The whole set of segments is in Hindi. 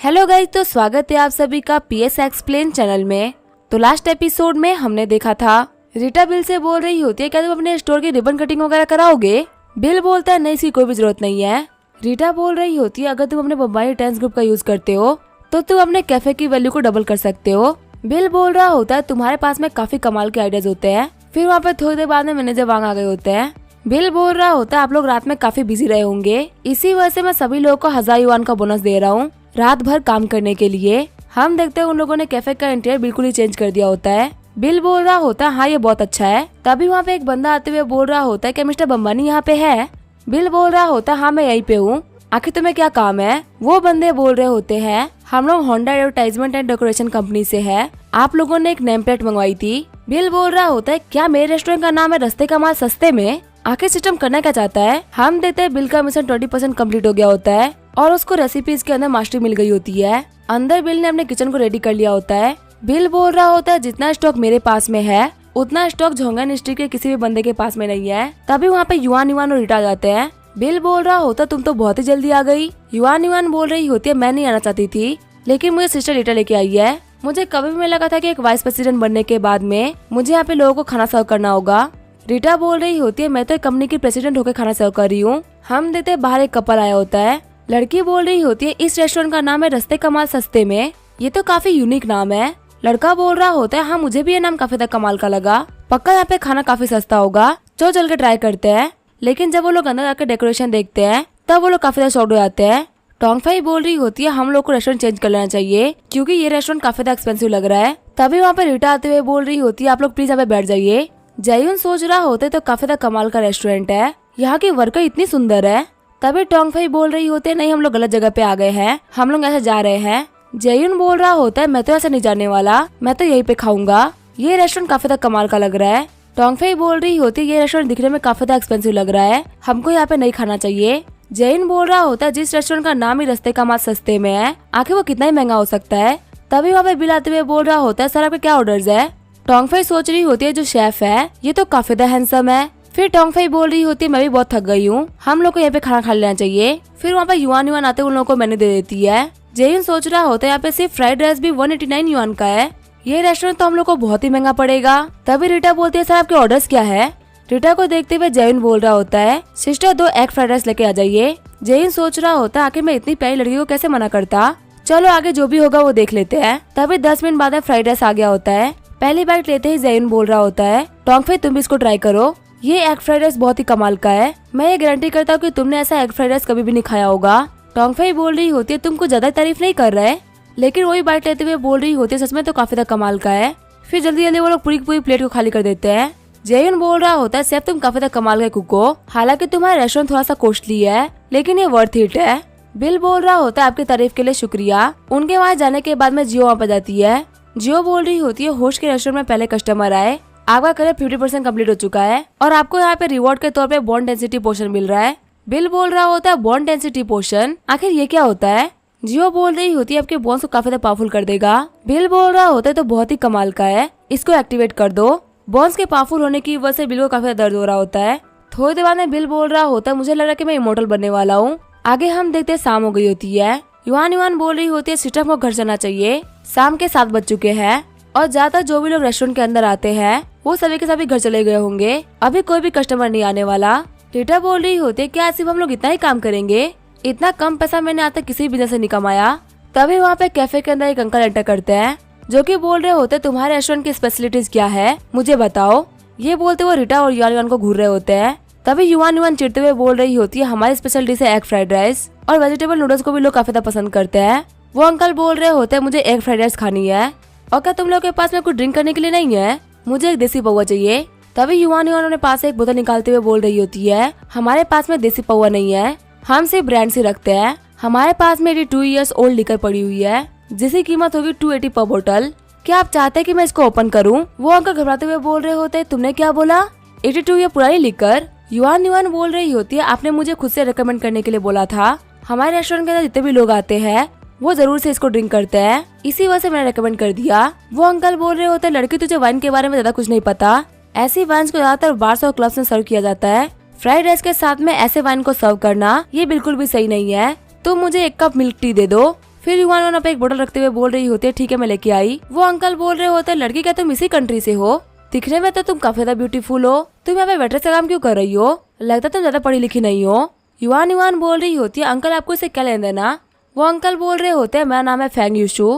हेलो गाइस, तो स्वागत है आप सभी का पीएस एक्सप्लेन चैनल में। तो लास्ट एपिसोड में हमने देखा था रीटा बिल से बोल रही होती है क्या तुम अपने स्टोर की रिबन कटिंग वगैरह कराओगे। बिल बोलता है नहीं, इसकी कोई भी जरूरत नहीं है। रीटा बोल रही होती है अगर तुम अपने बम्बई टेंस ग्रुप का यूज करते हो तो तुम अपने कैफे की वैल्यू को डबल कर सकते हो। बिल बोल रहा होता है तुम्हारे पास में काफी कमाल के आइडियाज होते हैं। फिर वहाँ पे थोड़ी देर बाद में मैनेजर वांग आ गए होते हैं। बिल बोल रहा होता है आप लोग रात में काफी बिजी रहे होंगे, इसी वजह से मैं सभी लोगों को 1000 युआन का बोनस दे रहा हूँ रात भर काम करने के लिए। हम देखते हैं उन लोगों ने कैफे का इंटीरियर बिल्कुल ही चेंज कर दिया होता है। बिल बोल रहा होता है हाँ ये बहुत अच्छा है। तभी वहाँ पे एक बंदा आते हुए बोल रहा होता है कि मिस्टर बम्बानी यहाँ पे है। बिल बोल रहा होता है हाँ मैं यहीं पे हूँ, आखिर तुम्हें क्या काम है। वो बंदे बोल रहे होते हैं हम लोग Honda advertisement and decoration company से है, आप लोगों ने एक नेम प्लेट मंगवाई थी। बिल बोल रहा होता है क्या मेरे रेस्टोरेंट का नाम है रस्ते का माल सस्ते में। आखिर सिस्टम करना क्या चाहता है। हम देते हैं बिल का मिशन 20% कम्प्लीट हो गया होता है और उसको रेसिपीज के अंदर मास्टरी मिल गई होती है। अंदर बिल ने अपने किचन को रेडी कर लिया होता है। बिल बोल रहा होता है जितना स्टॉक मेरे पास में है उतना स्टॉक झोंगन स्ट्रीट के किसी भी बंदे के पास में नहीं है। तभी वहाँ पे युआन और रीटा जाते हैं। बिल बोल रहा होता तुम तो बहुत ही जल्दी आ गई। युआन बोल रही होती है मैं नहीं आना चाहती थी लेकिन मुझे सिस्टर रीटा लेके आई है। मुझे कभी भी लगा था कि एक वाइस प्रेसिडेंट बनने के बाद में मुझे यहाँ पे लोगों को खाना सर्व करना होगा। रीटा बोल रही होती है मैं तो कंपनी की प्रेसिडेंट होकर खाना सर्व कर रही हूँ। हम देते बाहर एक कपल आया होता है। लड़की बोल रही होती है इस रेस्टोरेंट का नाम है रस्ते का माल सस्ते में, ये तो काफी यूनिक नाम है। लड़का बोल रहा होता है हाँ मुझे भी ये नाम काफी ज्यादा कमाल का लगा, पक्का यहाँ पे खाना काफी सस्ता होगा, चलो चल के ट्राई करते हैं। लेकिन जब वो लोग अंदर जाकर डेकोरेशन देखते हैं तब वो लोग काफी ज्यादा शॉक्ड हो जाते हैं। टोंगफाई बोल रही होती है हम लोग को रेस्टोरेंट चेंज कर लेना चाहिए क्योंकि ये रेस्टोरेंट काफी ज्यादा एक्सपेंसिव लग रहा है। तभी वहाँ पे रीटा आते हुए बोल रही होती है आप लोग प्लीज यहाँ पे बैठ जाइए। जयून सोच रहा होता है तो काफी ज्यादा कमाल का रेस्टोरेंट है, यहाँ की वर्कर इतनी सुंदर है। तभी टोंगफाई बोल रही होती है नहीं हम लोग गलत जगह पे आ गए हैं, हम लोग ऐसे जा रहे हैं। जयून बोल रहा होता है मैं तो ऐसे नहीं जाने वाला, मैं तो यहीं पे खाऊंगा, ये रेस्टोरेंट काफी ज्यादा कमाल का लग रहा है। टोंगफाई बोल रही होती है ये रेस्टोरेंट दिखने में काफी ज्यादा एक्सपेंसिव लग रहा है, हमको यहाँ पे नहीं खाना चाहिए। जैन बोल रहा होता है जिस रेस्टोरेंट का नाम ही रस्ते का माल सस्ते में है आखिर वो कितना ही महंगा हो सकता है। तभी वहाँ पे बिल आते हुए बोल रहा होता है सर आपके क्या ऑर्डर्स है। टोंगफाई सोच रही होती है जो शेफ है ये तो काफी ज्यादा हैंडसम है। फिर टोंगफाई बोल रही होती है मैं भी बहुत थक गई हूँ, हम लोग को यहाँ पे खाना खा लेना चाहिए। फिर वहाँ पे युआन आते उन लोगों को मेन्यू दे देती है। जैन सोच रहा होता है यहाँ पे सिर्फ फ्राइड राइस भी 189 युआन का है, ये रेस्टोरेंट तो हम लोग को बहुत ही महंगा पड़ेगा। तभी रीटा बोलती है सर आपके ऑर्डर्स क्या है। रीटा को देखते हुए जैन बोल रहा होता है सिस्टर 2 एग फ्राइड राइस लेके आ जाइए। जैन सोच रहा होता है आखिर मैं इतनी प्यारी लड़की को कैसे मना करता, चलो आगे जो भी होगा वो देख लेते हैं। तभी 10 मिनट बाद फ्राइड राइस आ गया होता है। पहली बाइट लेते ही जैन बोल रहा होता है टोंगफाई तुम भी इसको ट्राई करो, ये एग फ्राइड राइस बहुत ही कमाल का है, मैं ये गारंटी करता हूँ कि तुमने ऐसा एग फ्राइड राइस कभी भी नहीं खाया होगा। टोंगफाई बोल रही होती है तुमको ज्यादा तारीफ नहीं कर रहे, लेकिन वही बाइट लेते हुए बोल रही होती है सच में तो काफी ज्यादा कमाल का है। फिर जल्दी जल्दी वो लोग पूरी पूरी प्लेट को खाली कर देते हैं। जैन बोल रहा होता है सेफ तुम काफी ज्यादा कमाल का कुक हो, हालांकि तुम्हारा रेस्टोरेंट थोड़ा सा कॉस्टली है लेकिन ये वर्थ इट है। बिल बोल रहा होता है आपकी तारीफ के लिए शुक्रिया। उनके वहाँ जाने के बाद में जियो वहाँ पर जाती है। जियो बोल रही होती है होस्ट के रेस्टोरेंट में पहले कस्टमर आए, आपका करियर 50% कम्प्लीट हो चुका है और आपको यहाँ पे रिवॉर्ड के तौर पे बॉन्ड डेंसिटी पोशन मिल रहा है। बिल बोल रहा होता है बॉन्ड डेंसिटी पोशन, आखिर ये क्या होता है। जियो बोल रही होती है आपके बोन्स को काफी ज्यादा पावरफुल कर देगा। बिल बोल रहा होता है तो बहुत ही कमाल का है, इसको एक्टिवेट कर दो। बोन्स के पावरफुल होने की वजह से बिल को काफी ज्यादा दर्द हो रहा होता है। थोड़ी देर बाद में बिल बोल रहा होता है मुझे लग रहा है कि मैं इमोर्टल बनने वाला हूँ। आगे हम देखते हैं शाम हो गई होती है। युआन बोल रही होती है सिस्टम को घर जाना चाहिए, शाम के 7 बज चुके हैं और ज्यादातर जो भी लोग रेस्टोरेंट के अंदर आते हैं वो सभी के सभी घर चले गए होंगे, अभी कोई भी कस्टमर नहीं आने वाला। रीटा बोल रही होती है क्या सिर्फ हम लोग इतना ही काम करेंगे, इतना कम पैसा मैंने आज तक किसी बिजनेस से नहीं कमाया। तभी वहाँ पे कैफे के अंदर एक अंकल एंटर करते हैं जो कि बोल रहे होते हैं तुम्हारे रेस्टोरेंट की स्पेशलिटीज क्या है मुझे बताओ। ये बोलते हुए रीटा और युआन को घूर रहे होते हैं। तभी युआन चिढ़ते हुए बोल रही होती है हमारी स्पेशल डिश है एग फ्राइड राइस और वेजिटेबल नूडल्स को भी लोग काफी ज्यादा पसंद करते हैं। वो अंकल बोल रहे होते हैं मुझे एग फ्राइड राइस खानी है और क्या तुम लोग के पास में कुछ ड्रिंक करने के लिए नहीं है, मुझे एक देसी पौवा चाहिए। तभी युआन अपने पास से एक बोतल निकालते हुए बोल रही होती है हमारे पास में देसी पौवा नहीं है, हम सिर्फ ब्रांड से रखते हैं, हमारे पास में 82 ईयर्स ओल्ड लिकर पड़ी हुई है जिसकी कीमत होगी 280 पर बोतल, क्या आप चाहते हैं कि मैं इसको ओपन करूं। वो अंकल घबराते हुए बोल रहे होते हैं तुमने क्या बोला 82 ईयर पुरानी लिकर। युआन बोल रही होती है आपने मुझे खुद से रिकमेंड करने के लिए बोला था, हमारे रेस्टोरेंट के अंदर जितने भी लोग आते हैं वो जरूर से इसको ड्रिंक करते हैं, इसी वजह से मैंने रिकमेंड कर दिया। वो अंकल बोल रहे होते हैं लड़की तुझे वाइन के बारे में ज्यादा कुछ नहीं पता, ऐसी वाइन को ज्यादातर बार्स और क्लब्स में सर्व किया जाता है, फ्राइड राइस के साथ में ऐसे वाइन को सर्व करना ये बिल्कुल भी सही नहीं है, तो मुझे 1 कप मिल्क टी दे दो। फिर युवान वहाँ पे एक बोतल रखते हुए बोल रही होती है ठीक है मैं लेके आई। वो अंकल बोल रहे होते हैं लड़की क्या तुम इसी कंट्री से हो? दिखने में तो तुम काफी ज्यादा ब्यूटीफुल हो, तुम यहाँ पे वेटरेस का काम क्यों कर रही हो? लगता तुम ज्यादा पढ़ी लिखी नहीं हो। युवान बोल रही होती है अंकल आपको इसे क्या लेना देना? वो अंकल बोल रहे होते हैं मेरा नाम है फेंग यूशु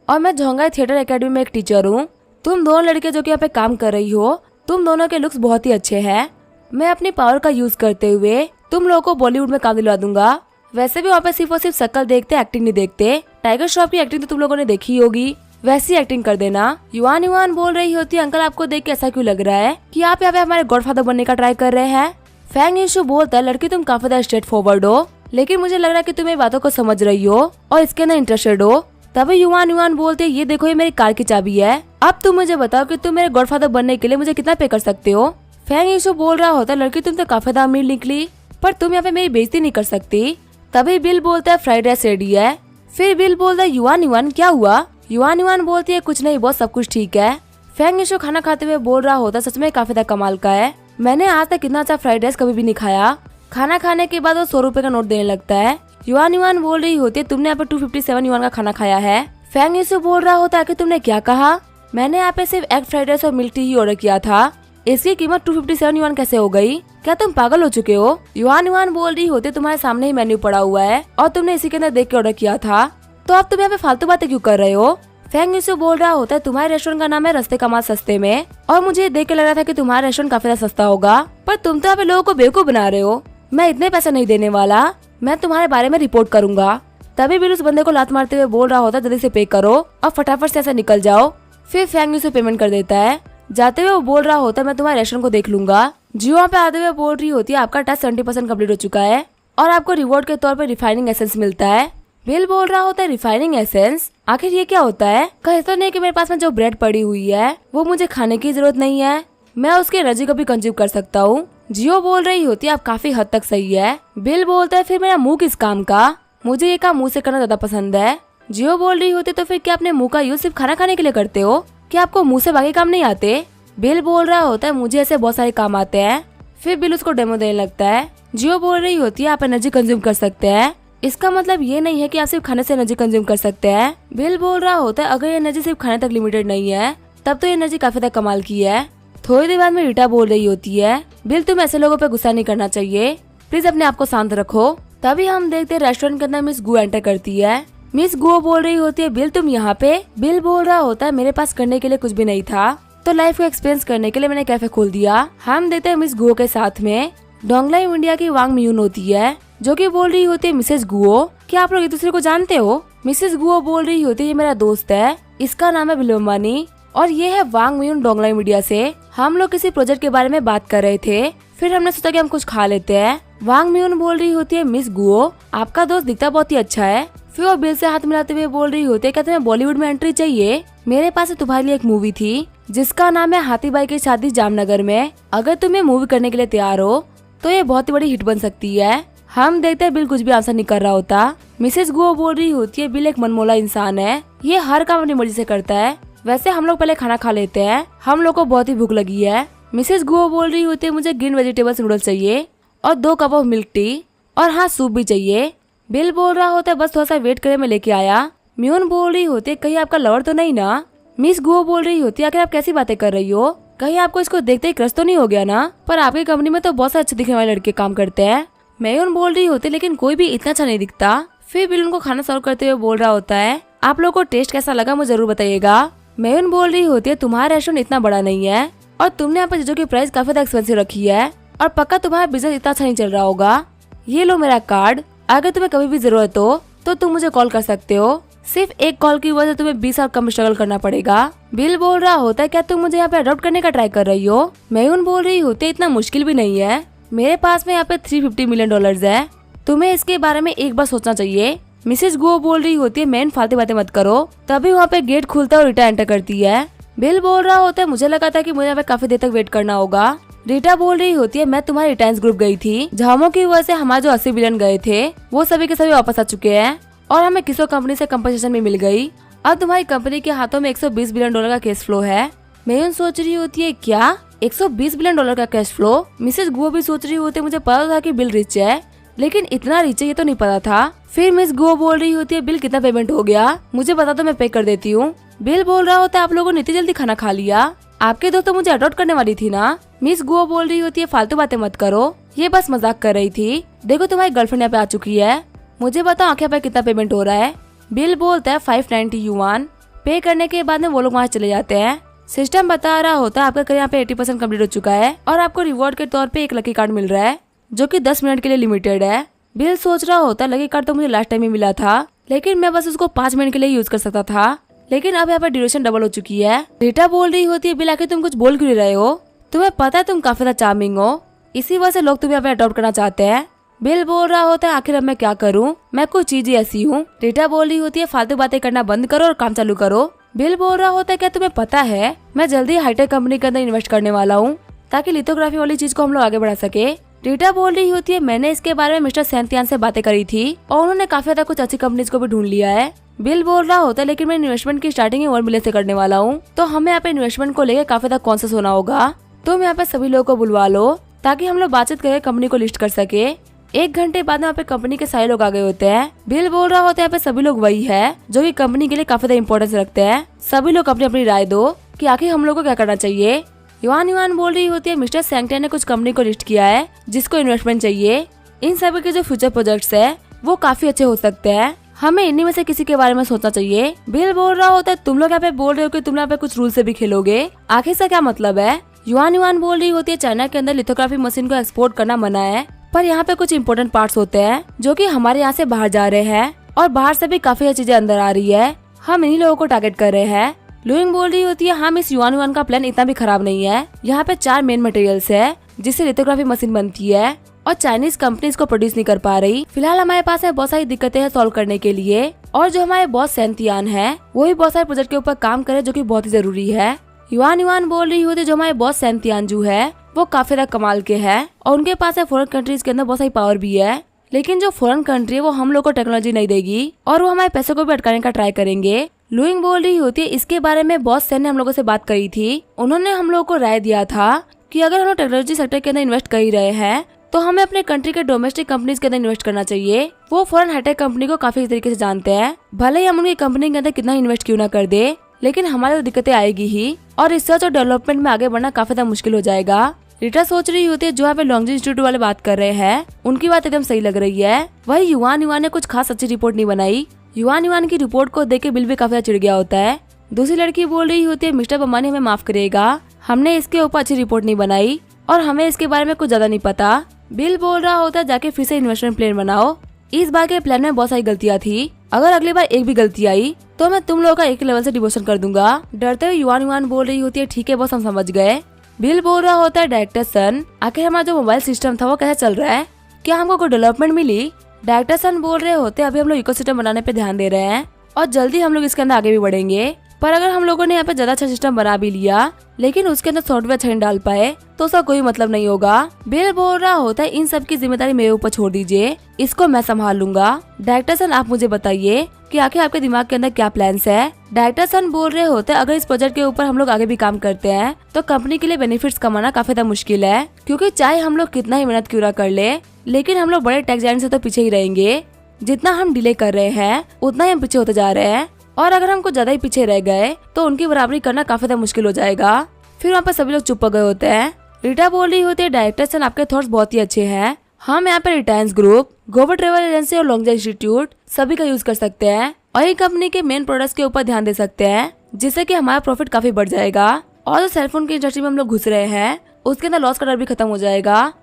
और मैं झोंगाई थिएटर एकेडमी में एक टीचर हूँ। तुम दोनों लड़के जो कि यहाँ पे काम कर रही हो, तुम दोनों के लुक्स बहुत ही अच्छे हैं। मैं अपनी पावर का यूज करते हुए तुम लोगों को बॉलीवुड में काम दिलवा दूंगा। वैसे भी वहाँ पे सिर्फ और सिर्फ शक्ल देखते, एक्टिंग नहीं देखते। टाइगर श्रॉफ की एक्टिंग तो तुम लोगों ने देखी होगी, वैसी एक्टिंग कर देना। युवान बोल रही होती है अंकल आपको देख के ऐसा क्यों लग रहा है कि आप यहाँ पे हमारे गॉडफादर बनने का ट्राई कर रहे हैं? फेंग यूशु बोलता है लड़की तुम काफी ज्यादा स्ट्रेट फॉरवर्ड हो, लेकिन मुझे लग रहा है कि तुम मेरी बातों को समझ रही हो और इसके अंदर इंटरेस्टेड हो। तभी युवान बोलते ये देखो ये मेरी कार की चाबी है, अब तुम मुझे बताओ कि तुम मेरे गॉडफादर बनने के लिए मुझे कितना पे कर सकते हो? फेंग यूशु बोल रहा होता है लड़की तुम तो काफी ज्यादा अमीर निकली, पर तुम यहाँ पे मेरी बेइज्जती नहीं कर सकती। तभी बिल बोलता है फ्राइड राइस रेडी है। फिर बिल बोलता है युवान क्या हुआ? युवान बोलती है कुछ नहीं बॉस सब कुछ ठीक है। फेंग यूशु खाना खाते हुए बोल रहा होता सच में काफी ज्यादा कमाल का है, मैंने आज तक इतना अच्छा फ्राइड राइस कभी भी नहीं खाया। खाना खाने के बाद वो 100 रुपए का नोट देने लगता है। युवान बोल रही होती है तुमने यहाँ पे 257 युवान का खाना खाया है। फेंग यूशु बोल रहा होता है कि तुमने क्या कहा? मैंने यहाँ पे सिर्फ एग फ्राइड राइस और मिल्क टी ही ऑर्डर किया था, इसकी कीमत 257 युवान कैसे हो गई? क्या तुम पागल हो चुके हो? युवान बोल रही होती तुम्हारे सामने ही मेन्यू पड़ा हुआ है और तुमने इसी के अंदर देख के ऑर्डर किया था, तो अब तुम यहाँ पे फालतू बातें क्यों कर रहे हो? फेंग यूशु बोल रहा होता है तुम्हारे रेस्टोरेंट का नाम है रस्ते का माल सस्ते में और मुझे देख के लग रहा था कि तुम्हारा रेस्टोरेंट काफी ज्यादा सस्ता होगा, पर तुम तो यहाँ पे लोगों को बेवकूफ बना रहे हो। मैं इतने पैसे नहीं देने वाला, मैं तुम्हारे बारे में रिपोर्ट करूंगा। तभी बिल उस बंदे को लात मारते हुए बोल रहा होता है जल्दी से पे करो और फटाफट से ऐसे निकल जाओ। फिर फेंग यूशु पेमेंट कर देता है। जाते हुए वो बोल रहा होता है मैं तुम्हारे रेस्टोरेंट को देख लूंगा। जियो वहाँ पे आते हुए बोल रही होती है आपका टास्क 70% कम्प्लीट हो चुका है और आपको रिवॉर्ड के तौर पर रिफाइनिंग एसेंस मिलता है। बिल बोल रहा होता है रिफाइनिंग एसेंस, आखिर ये क्या होता है? कहे तो नहीं कि मेरे पास में जो ब्रेड पड़ी हुई है वो मुझे खाने की जरूरत नहीं है, मैं उसकी एनर्जी को भी कंज्यूम कर सकता हूँ। जियो बोल रही होती है आप काफी हद तक सही है। बिल बोलता है फिर मेरा मुंह किस काम का? मुझे ये काम मुंह से करना ज्यादा पसंद है। जियो बोल रही होती तो फिर क्या अपने मुंह का यूज सिर्फ खाना खाने के लिए करते हो? क्या आपको मुंह से बाकी काम नहीं आते? बिल बोल रहा होता है मुझे ऐसे बहुत सारे काम आते हैं। फिर बिल उसको डेमो देने लगता है। जियो बोल रही होती है आप एनर्जी कंज्यूम कर सकते हैं, इसका मतलब ये नहीं है कि आप सिर्फ खाने से एनर्जी कंज्यूम कर सकते हैं। बिल बोल रहा होता है अगर ये एनर्जी सिर्फ खाने तक लिमिटेड नहीं है तब तो ये एनर्जी काफी ज्यादा कमाल की है। थोड़ी देर बाद में रीटा बोल रही होती है बिल तुम ऐसे लोगों पे गुस्सा नहीं करना चाहिए, प्लीज अपने आप को शांत रखो। तभी हम देखते हैं रेस्टोरेंट के अंदर मिस गु एंटर करती है। मिस गु बोल रही होती है बिल तुम यहाँ पे? बिल बोल रहा होता है मेरे पास करने के लिए कुछ भी नहीं था, तो लाइफ को एक्सपीरियंस करने के लिए मैंने कैफे खोल दिया। हम देखते हैं मिस गुओ के साथ में डोंगलाई इंडिया की वांग मियून होती है जो कि बोल रही होती है मिसेस गुओ क्या आप लोग एक दूसरे को जानते हो? मिसेस गुओ बोल रही होती है ये मेरा दोस्त है, इसका नाम है बिलोमानी और ये है वांग मियून डोंगलाई मीडिया से। हम लोग किसी प्रोजेक्ट के बारे में बात कर रहे थे, फिर हमने सोचा कि हम कुछ खा लेते हैं। वांग मियून बोल रही होती है मिस गुओ आपका दोस्त दिखता बहुत ही अच्छा है। फिर वो बिल से हाथ मिलाते हुए बोल रही होती है क्या तुम्हें बॉलीवुड में एंट्री चाहिए? मेरे पास तुम्हारे लिए एक मूवी थी जिसका नाम है हाथीबाई की शादी जामनगर में, अगर तुम्हें मूवी करने के लिए तैयार हो तो ये बहुत ही बड़ी हिट बन सकती है। हम देखते हैं बिल कुछ भी आंसर नहीं कर रहा होता। मिसेस गुओ बोल रही होती है बिल एक मनमोला इंसान है, ये हर काम अपनी मर्जी से करता है। वैसे हम लोग पहले खाना खा लेते हैं, हम लोग को बहुत ही भूख लगी है। मिसेस गुओ बोल रही होती है मुझे ग्रीन वेजिटेबल्स नूडल्स चाहिए और 2 कप ऑफ मिल्क टी और हाँ सूप भी चाहिए। बिल बोल रहा होता है बस थोड़ा सा वेट करे मैं लेके आया। म्यून बोल रही होती है कहीं आपका लवर तो नहीं ना? मिस गुओ बोल रही होती है आखिर आप कैसी बातें कर रही हो, कहीं आपको इसको देखते ही क्रश तो नहीं हो गया ना? पर आपकी कंपनी में तो बहुत सारे अच्छे दिखने वाले लड़के काम करते हैं। म्यून बोल रही होती है लेकिन कोई भी इतना अच्छा नहीं दिखता। फिर बिल उनको खाना सर्व करते हुए बोल रहा होता है आप लोगों को टेस्ट कैसा लगा मुझे जरूर बताइएगा। म्यून बोल रही होती है तुम्हारा रेस्टोरेंट इतना बड़ा नहीं है और तुमने यहाँ पर चीजों की प्राइस काफी ज्यादा एक्सपेंसिव रखी है और पक्का तुम्हारा बिजनेस इतना अच्छा नहीं चल रहा होगा। ये लो मेरा कार्ड, अगर तुम्हें कभी भी जरूरत हो तो तुम मुझे कॉल कर सकते हो। सिर्फ एक कॉल की वजह से तुम्हें 20 साल कम स्ट्रगल करना पड़ेगा। बिल बोल रहा होता है क्या तुम मुझे यहाँ पे अडॉप्ट करने का ट्राई कर रही हो? म्यून बोल रही होती है इतना मुश्किल भी नहीं है, मेरे पास में यहाँ पे $350 मिलियन है, तुम्हें इसके बारे में एक बार सोचना चाहिए। मिसेस गुओ बोल रही होती है मैन फालतू बातें मत करो। तभी वहाँ पे गेट खुलता है और रीटा एंटर करती है। बिल बोल रहा होता है मुझे लगा था कि मुझे यहाँ पे काफी देर तक वेट करना होगा। रीटा बोल रही होती है मैं तुम्हारी रिटायर्स ग्रुप गई थी, झामों की वजह से हमारे जो 80 बिलियन गए थे वो सभी के सभी वापस आ चुके हैं और हमें किसी कंपनी से कंपनसेशन भी मिल गई। अब तुम्हारी कंपनी के हाथों में $120 बिलियन का कैश फ्लो है। मेयुन सोच रही होती है क्या $120 बिलियन का कैश फ्लो? मिसेस गुओ भी सोच रही होती है मुझे पता था कि बिल रिच है, लेकिन इतना रिच है ये तो नहीं पता था। फिर मिस गुओ बोल रही होती है बिल कितना पेमेंट हो गया, मुझे बता दो मैं पे कर देती हूँ। बिल बोल रहा होता है आप लोगों ने इतनी जल्दी खाना खा लिया, आपके दोस्त तो मुझे अडॉप्ट करने वाली थी ना। मिस गुओ बोल रही होती है फालतू बातें मत करो, ये बस मजाक कर रही थी। देखो तुम्हारी गर्लफ्रेंड यहाँ पे आ चुकी है, मुझे बताओ आंखें पे कितना पेमेंट हो रहा है। बिल बोलता है 590 युआन। पे करने के बाद में वो लोग वहाँ चले जाते हैं। सिस्टम बता रहा होता है आपका करियर यहाँ पे 80% कम्प्लीट हो चुका है और आपको रिवॉर्ड के तौर पे एक लकी कार्ड मिल रहा है जो कि 10 मिनट के लिए लिमिटेड है। बिल सोच रहा होता है लकी कार्ड तो मुझे लास्ट टाइम ही मिला था, लेकिन मैं बस उसको 5 मिनट के लिए यूज कर सकता था, लेकिन अब यहाँ पे ड्यूरेशन डबल हो चुकी है। रीटा बोल रही होती है बिल आखिर तुम कुछ बोल क्यों नहीं रहे हो, तुम्हें पता है तुम काफी ज्यादा चार्मिंग हो, इसी वजह से लोग तुम्हें यहाँ पे अडॉप्ट करना चाहते हैं। बिल बोल रहा होता है आखिर अब मैं क्या करूं, मैं कुछ चीज ही ऐसी हूँ। रीटा बोल रही होती है फालतू बातें करना बंद करो और काम चालू करो। बिल बोल रहा होता है क्या तुम्हें पता है मैं जल्दी हाईटेक कंपनी के अंदर इन्वेस्ट करने वाला हूँ ताकि लिथोग्राफी वाली चीज को हम लोग आगे बढ़ा सके। रीटा बोल रही होती है मैंने इसके बारे में मिस्टर सैंतियान से बातें करी थी और उन्होंने काफी ज्यादा कुछ अच्छी कंपनीज को भी ढूंढ लिया है। बिल बोल रहा होता है लेकिन मैं इन्वेस्टमेंट की स्टार्टिंग 1 मिलियन से करने वाला हूँ, तो हमें यहाँ पे इन्वेस्टमेंट को लेकर काफी ज्यादा कॉन्शियस होना होगा। तुम यहाँ पे सभी लोगों को बुलवा लो ताकि हम लोग बातचीत करके कंपनी को लिस्ट कर सके। 1 घंटे बाद में यहाँ पे कंपनी के सारे लोग आ गए होते हैं। बिल बोल रहा होता है यहाँ पे सभी लोग वही है जो कि कंपनी के लिए काफी ज्यादा इंपॉर्टेंस रखते हैं। सभी लोग अपनी अपनी राय दो कि आखिर हम लोग को क्या करना चाहिए। युआन बोल रही होती है मिस्टर सैंगटियन ने कुछ कंपनी को लिस्ट किया है जिसको इन्वेस्टमेंट चाहिए। इन सभी के जो फ्यूचर प्रोजेक्ट्स है वो काफी अच्छे हो सकते हैं, हमें इन्हीं में से किसी के बारे में सोचना चाहिए। बिल बोल रहा होता है तुम लोग यहाँ पे बोल रहे हो कि तुम यहाँ पे कुछ रूल से भी खेलोगे, आखिर इसका क्या मतलब है। युआन बोल रही होती है चाइना के अंदर लिथोग्राफी मशीन को एक्सपोर्ट करना मना है, पर यहाँ पे कुछ इम्पोर्टेंट पार्ट्स होते हैं जो कि हमारे यहाँ से बाहर जा रहे हैं और बाहर से भी काफी चीजें अंदर आ रही है, हम इन्हीं लोगों को टारगेट कर रहे हैं। लुइंग बोल रही होती है हाँ मिस युआन का प्लान इतना भी खराब नहीं है, यहाँ पे 4 मेन मटेरियल्स है जिससे लिथोग्राफी मशीन बनती है और चाइनीज कंपनीज को प्रोड्यूस नहीं कर पा रही। फिलहाल हमारे पास है बहुत सारी दिक्कतें हैं सॉल्व करने के लिए, और जो हमारे बॉस सैंतियान है वो भी बहुत सारे प्रोजेक्ट के ऊपर काम करे जो कि बहुत ही जरूरी है। युआन बोल रही होती है जो हमारे बॉस सैंतियान जो है वो काफी ज्यादा कमाल के हैं और उनके पास है फॉरेन कंट्रीज के अंदर बहुत सारी पावर भी है, लेकिन जो फॉरेन कंट्री है वो हम लोग को टेक्नोलॉजी नहीं देगी और वो हमारे पैसों को भी अटकाने का ट्राई करेंगे। लुइंग बोल रही होती है इसके बारे में बॉस सैन ने हम लोगों से बात करी थी, उन्होंने हम लोगों को राय दिया था कि अगर हम लोग टेक्नोलॉजी सेक्टर के अंदर इन्वेस्ट कर ही रहे हैं तो हमें अपने कंट्री के डोमेस्टिक कंपनीज के अंदर इन्वेस्ट करना चाहिए। वो फॉरेन हाईटेक कंपनी को काफी तरीके से जानते हैं, भले ही हम उनकी कंपनी के अंदर कितना इन्वेस्ट क्यों ना कर दे, लेकिन हमारे तो दिक्कतें आएगी ही और रिसर्च और डेवलपमेंट में आगे बढ़ना काफी ज्यादा मुश्किल हो जाएगा। रीटा सोच रही होती है जो यहाँ पे लॉन्गजी इंस्टीट्यूट वाले बात कर रहे हैं उनकी बात एकदम सही लग रही है। वही युआन ने कुछ खास अच्छी रिपोर्ट नहीं बनाई। युआन की रिपोर्ट को देख के बिल भी काफी चिढ़ गया होता है। दूसरी लड़की बोल रही होती है मिस्टर बमानी हमें माफ करिएगा, हमने इसके ऊपर अच्छी रिपोर्ट नहीं बनाई और हमें इसके बारे में कुछ ज्यादा नहीं पता। बिल बोल रहा होता है जाके फिर से इन्वेस्टमेंट प्लान बनाओ, इस बार के प्लान में बहुत सारी गलतियाँ थी, अगर अगली बार एक भी गलती आई तो मैं तुम लोगों का एक लेवल से डिमोशन कर दूंगा। डरते हुए युआन बोल रही होती है ठीक है बॉस हम समझ गए। बिल बोल रहा होता है डायरेक्टर सन आखिर हमारा जो मोबाइल सिस्टम था वो कैसे चल रहा है, क्या हमको कोई डेवलपमेंट मिली। डायरेक्टर सन बोल रहे होते अभी हम लोग इकोसिस्टम बनाने पे ध्यान दे रहे हैं और जल्दी हम लोग इसके अंदर आगे भी बढ़ेंगे, पर अगर हम लोगों ने यहाँ पे ज्यादा अच्छा सिस्टम बना भी लिया लेकिन उसके अंदर सॉफ्टवेयर अच्छा नहीं डाल पाए तो उसका कोई मतलब नहीं होगा। बिल बोल रहा होता है इन सब की जिम्मेदारी मेरे ऊपर छोड़ दीजिए, इसको मैं संभाल लूंगा। डायरेक्टर सन आप मुझे बताइए कि आखिर आपके दिमाग के अंदर क्या प्लान्स है। डायरेक्टर सन बोल रहे होते हैं अगर इस प्रोजेक्ट के ऊपर हम लोग आगे भी काम करते हैं तो कंपनी के लिए बेनिफिट्स कमाना काफी ज्यादा मुश्किल है, क्योंकि चाहे हम लोग कितना ही मेहनत क्यों ना कर ले लेकिन हम लोग बड़े टेक जायंट से तो पीछे ही रहेंगे। जितना हम डिले कर रहे हैं उतना ही हम पीछे होते जा रहे हैं और अगर हम कुछ ज्यादा ही पीछे रह गए तो उनकी बराबरी करना काफी ज्यादा मुश्किल हो जाएगा। फिर वहाँ पर सभी लोग चुप हो गए होते हैं। रीटा बोल रही होती है डायरेक्टर सन आपके थॉट्स बहुत ही अच्छे हैं, हम यहाँ पे रिटायंस ग्रुप, गोवा ट्रेवल एजेंसी और लॉन्गजा इंस्टीट्यूट सभी का यूज कर सकते हैं और ये कंपनी के मेन प्रोडक्ट्स के ऊपर ध्यान दे सकते हैं जिससे कि हमारा प्रॉफिट काफी बढ़ जाएगा और जो सेलफोन की इंडस्ट्री में हम लोग घुस रहे हैं उसके अंदर लॉस का डर भी खत्म हो जाएगा।